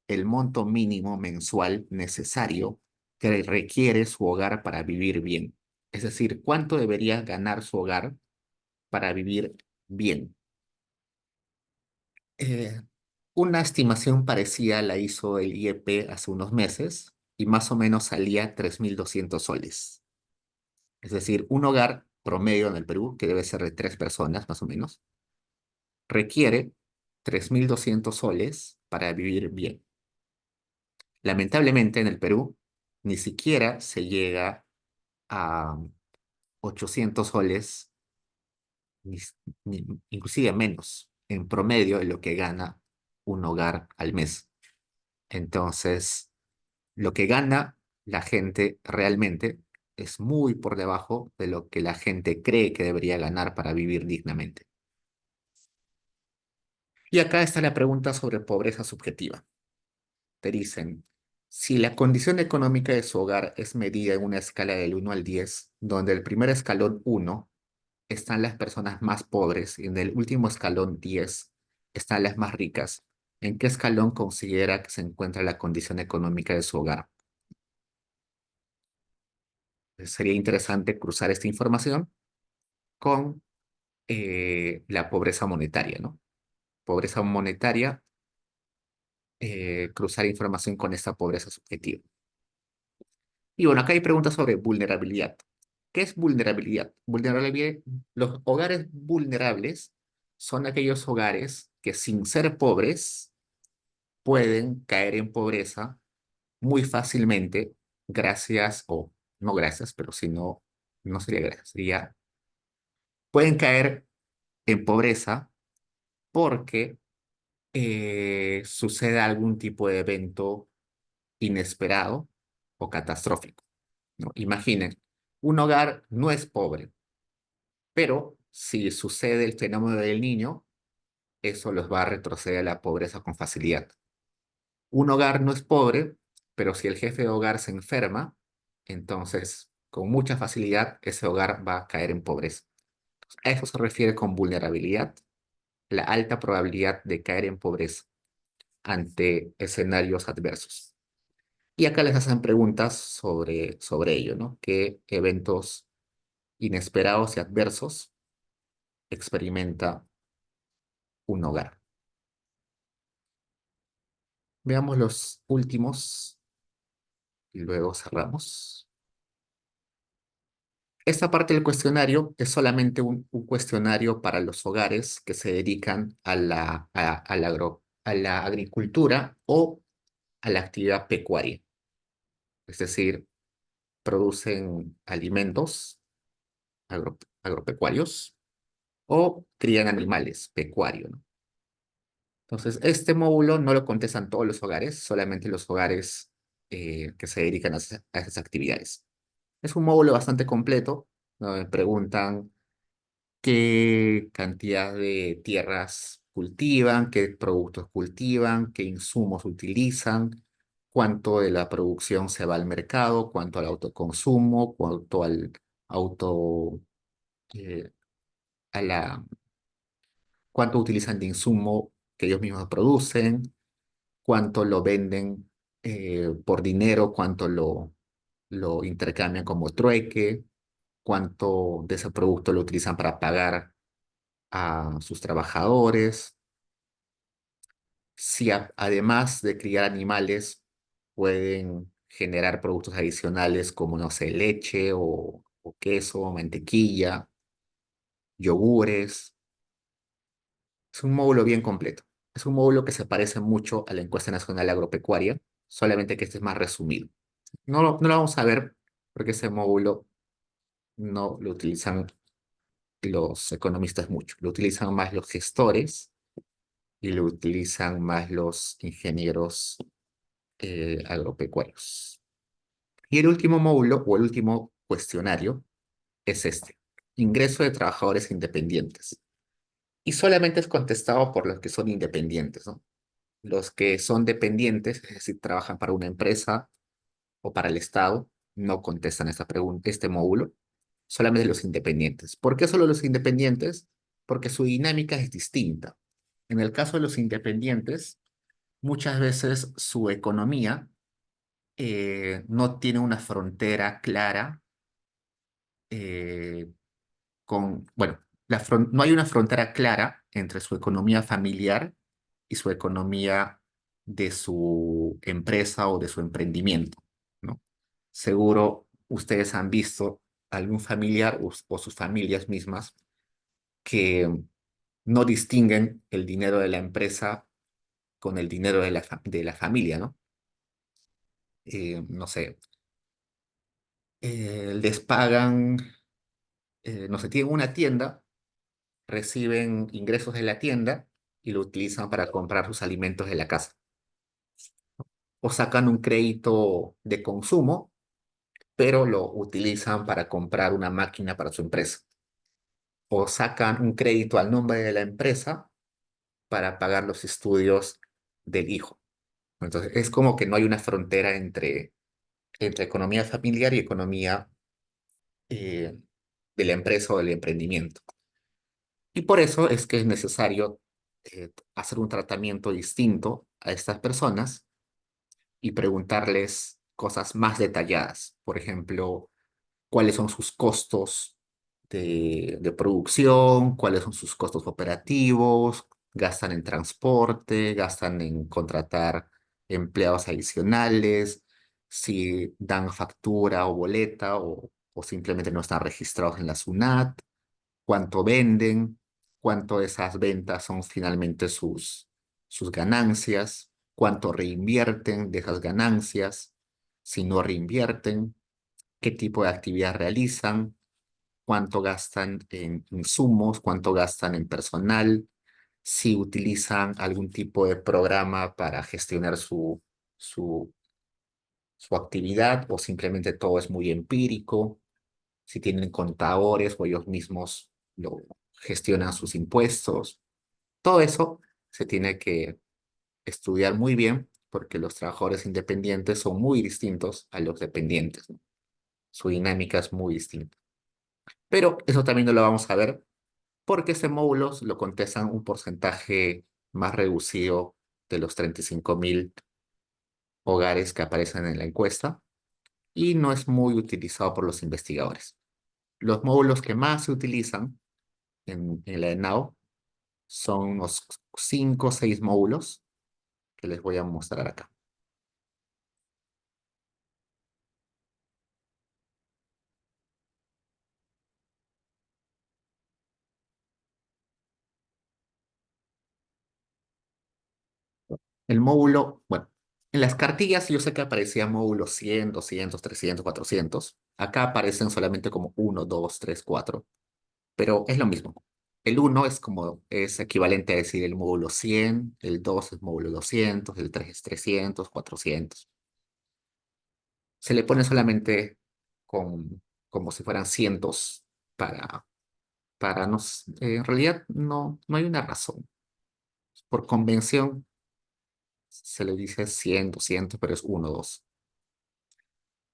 el monto mínimo mensual necesario que requiere su hogar para vivir bien? Es decir, ¿cuánto debería ganar su hogar para vivir bien? Eh, una estimación parecida la hizo el IEP hace unos meses y más o menos salía 3.200 soles. Es decir, un hogar promedio en el Perú, que debe ser de 3 personas más o menos, requiere 3.200 soles para vivir bien. Lamentablemente en el Perú ni siquiera se llega a 800 soles, ni, inclusive menos, en promedio de lo que gana un hogar al mes. Entonces, lo que gana la gente realmente es muy por debajo de lo que la gente cree que debería ganar para vivir dignamente. Y acá está la pregunta sobre pobreza subjetiva. Te dicen, si la condición económica de su hogar es medida en una escala del 1 al 10, donde el primer escalón 1 están las personas más pobres y en el último escalón 10 están las más ricas, ¿en qué escalón considera que se encuentra la condición económica de su hogar? Sería interesante cruzar esta información con la pobreza monetaria, ¿no? Pobreza monetaria, cruzar información con esta pobreza subjetiva. Y bueno, acá hay preguntas sobre vulnerabilidad. ¿Qué es vulnerabilidad? Vulnerabilidad, los hogares vulnerables son aquellos hogares que sin ser pobres pueden caer en pobreza muy fácilmente gracias, o no gracias, pero si no, no sería gracias, sería, pueden caer en pobreza porque sucede algún tipo de evento inesperado o catastrófico, ¿no? Imaginen, un hogar no es pobre, pero si sucede el fenómeno del niño, eso los va a retroceder a la pobreza con facilidad. Un hogar no es pobre, pero si el jefe de hogar se enferma, entonces con mucha facilidad ese hogar va a caer en pobreza. A eso se refiere con vulnerabilidad, la alta probabilidad de caer en pobreza ante escenarios adversos. Y acá les hacen preguntas sobre ello, ¿no? ¿Qué eventos inesperados y adversos experimenta un hogar? Veamos los últimos y luego cerramos. Esta parte del cuestionario es solamente un cuestionario para los hogares que se dedican a la agricultura o a la actividad pecuaria. Es decir, producen alimentos agropecuarios o crían animales, pecuario, ¿no? Entonces, este módulo no lo contestan todos los hogares, solamente los hogares que se dedican a esas actividades. Es un módulo bastante completo, donde preguntan qué cantidad de tierras cultivan, qué productos cultivan, qué insumos utilizan, cuánto de la producción se va al mercado, cuánto al autoconsumo, cuánto al auto, eh, a la, cuánto utilizan de insumo que ellos mismos producen, cuánto lo venden por dinero, cuánto lo lo intercambian como trueque, cuánto de ese producto lo utilizan para pagar a sus trabajadores, si además de criar animales pueden generar productos adicionales como, no sé, leche o queso, mantequilla, yogures. Es un módulo bien completo. Es un módulo que se parece mucho a la encuesta nacional agropecuaria, solamente que este es más resumido. No lo vamos a ver porque ese módulo no lo utilizan los economistas mucho, lo utilizan más los gestores y lo utilizan más los ingenieros agropecuarios. Y el último módulo o el último cuestionario es este, ingreso de trabajadores independientes. Y solamente es contestado por los que son independientes, ¿no? Los que son dependientes, es decir, trabajan para una empresa o para el Estado, no contestan esta pregunta, este módulo, solamente los independientes. ¿Por qué solo los independientes? Porque su dinámica es distinta. En el caso de los independientes, muchas veces su economía no tiene una frontera clara bueno, no hay una frontera clara entre su economía familiar y su economía de su empresa o de su emprendimiento, ¿no? Seguro ustedes han visto algún familiar o sus familias mismas que no distinguen el dinero de la empresa con el dinero de de la familia, ¿no? No sé, les pagan, no sé, tienen una tienda, reciben ingresos de la tienda y lo utilizan para comprar sus alimentos de la casa. O sacan un crédito de consumo, pero lo utilizan para comprar una máquina para su empresa. O sacan un crédito al nombre de la empresa para pagar los estudios del hijo. Entonces, es como que no hay una frontera entre economía familiar y economía eh, de la empresa o del emprendimiento. Y por eso es que es necesario hacer un tratamiento distinto a estas personas y preguntarles cosas más detalladas. Por ejemplo, cuáles son sus costos de producción, cuáles son sus costos operativos, gastan en transporte, gastan en contratar empleados adicionales, si dan factura o boleta o simplemente no están registrados en la SUNAT, cuánto venden, cuánto de esas ventas son finalmente sus ganancias, cuánto reinvierten de esas ganancias, si no reinvierten, qué tipo de actividad realizan, cuánto gastan en insumos, cuánto gastan en personal, si utilizan algún tipo de programa para gestionar su, su actividad o simplemente todo es muy empírico, si tienen contadores o ellos mismos lo gestionan sus impuestos. Todo eso se tiene que estudiar muy bien porque los trabajadores independientes son muy distintos a los dependientes, ¿no? Su dinámica es muy distinta. Pero eso también no lo vamos a ver porque ese módulo lo contestan un porcentaje más reducido de los 35.000 hogares que aparecen en la encuesta y no es muy utilizado por los investigadores. Los módulos que más se utilizan en la ENAO son unos 5 o 6 módulos que les voy a mostrar acá. El módulo, bueno, en las cartillas yo sé que aparecía módulo 100, 200, 300, 400. Acá aparecen solamente como uno, 2, 3, 4, pero es lo mismo. El uno es equivalente a decir el módulo 100, el 2 es módulo 200, el 3 es 300, 400. Se le pone solamente como si fueran cientos para, en realidad no hay una razón. Por convención se le dice 100, 200, pero es uno, 2.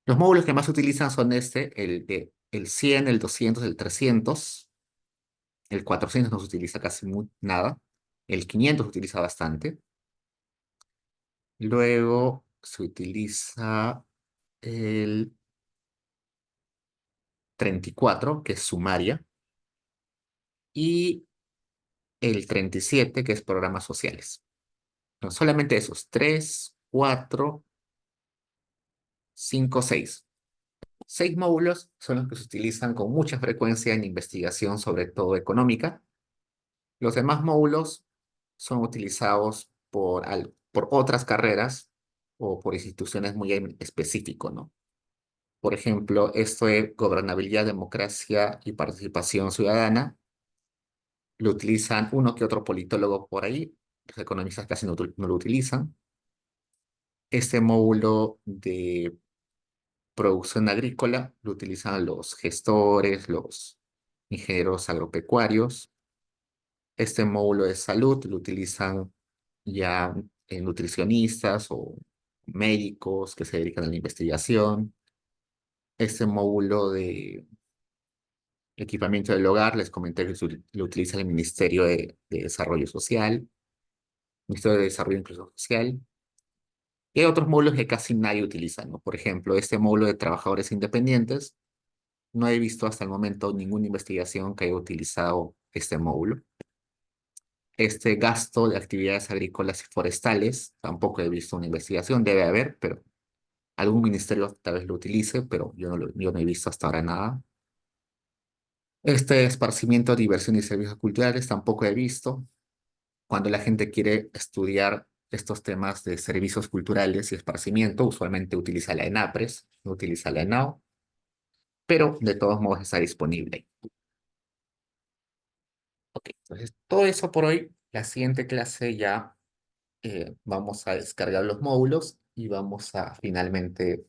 Los módulos que más se utilizan son el 100, el 200, el 300, el 400 no se utiliza casi nada, el 500 se utiliza bastante, luego se utiliza el 34, que es sumaria, y el 37, que es programas sociales. No, solamente esos, 3, 4, 5, 6. 6 módulos son los que se utilizan con mucha frecuencia en investigación, sobre todo económica. Los demás módulos son utilizados por otras carreras o por instituciones muy en específico, ¿no? Por ejemplo, esto de gobernabilidad, democracia y participación ciudadana lo utilizan uno que otro politólogo por ahí, los economistas casi no lo utilizan. Este módulo de producción agrícola lo utilizan los gestores, los ingenieros agropecuarios. Este módulo de salud lo utilizan ya nutricionistas o médicos que se dedican a la investigación. Este módulo de equipamiento del hogar, les comenté que lo utiliza el Ministerio de Desarrollo Social, Ministerio de Desarrollo Inclusión Social. Y hay otros módulos que casi nadie utiliza, ¿no? Por ejemplo, este módulo de trabajadores independientes, no he visto hasta el momento ninguna investigación que haya utilizado este módulo. Este gasto de actividades agrícolas y forestales, tampoco he visto una investigación, debe haber, pero algún ministerio tal vez lo utilice, pero yo no he visto hasta ahora nada. Este esparcimiento, diversión y servicios culturales tampoco he visto. Cuando la gente quiere estudiar estos temas de servicios culturales y esparcimiento, usualmente utiliza la ENAPRES, no utiliza la ENAO, pero de todos modos está disponible. Ok, entonces todo eso por hoy. La siguiente clase ya vamos a descargar los módulos y vamos a finalmente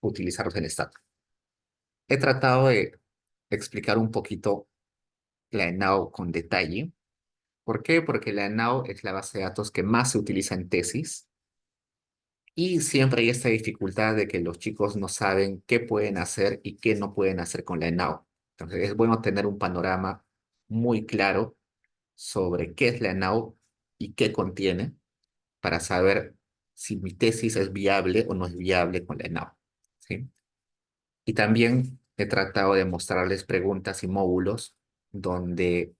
utilizarlos en Stat. He tratado de explicar un poquito la ENAO con detalle. ¿Por qué? Porque la ENAO es la base de datos que más se utiliza en tesis y siempre hay esta dificultad de que los chicos no saben qué pueden hacer y qué no pueden hacer con la ENAO. Entonces es bueno tener un panorama muy claro sobre qué es la ENAO y qué contiene para saber si mi tesis es viable o no es viable con la ENAO, ¿sí? Y también he tratado de mostrarles preguntas y módulos donde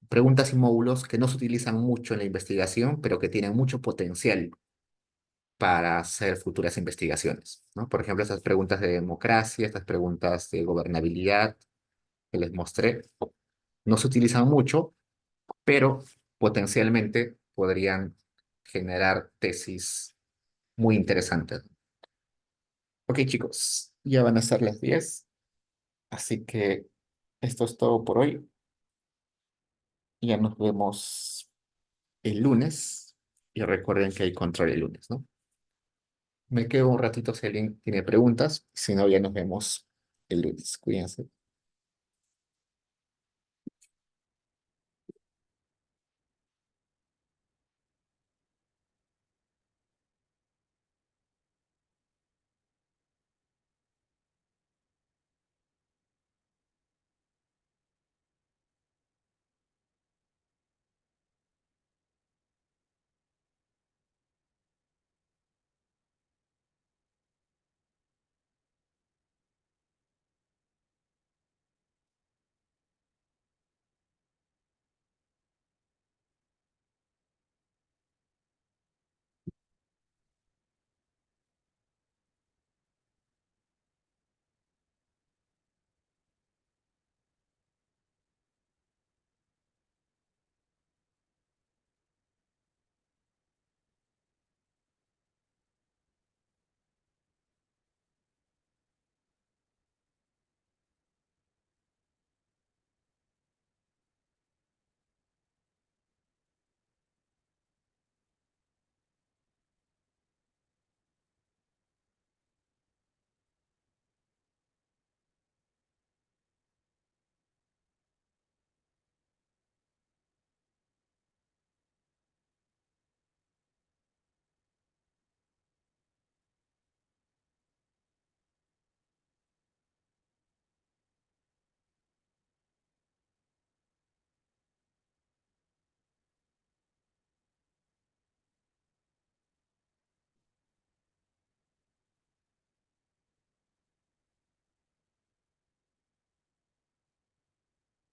preguntas y módulos que no se utilizan mucho en la investigación, pero que tienen mucho potencial para hacer futuras investigaciones, ¿no? Por ejemplo, estas preguntas de democracia, estas preguntas de gobernabilidad que les mostré, no se utilizan mucho, pero potencialmente podrían generar tesis muy interesantes. Ok, chicos, ya van a ser las 10, así que esto es todo por hoy. Ya nos vemos el lunes y recuerden que hay control el lunes, ¿no? Me quedo un ratito si alguien tiene preguntas, si no, ya nos vemos el lunes. Cuídense.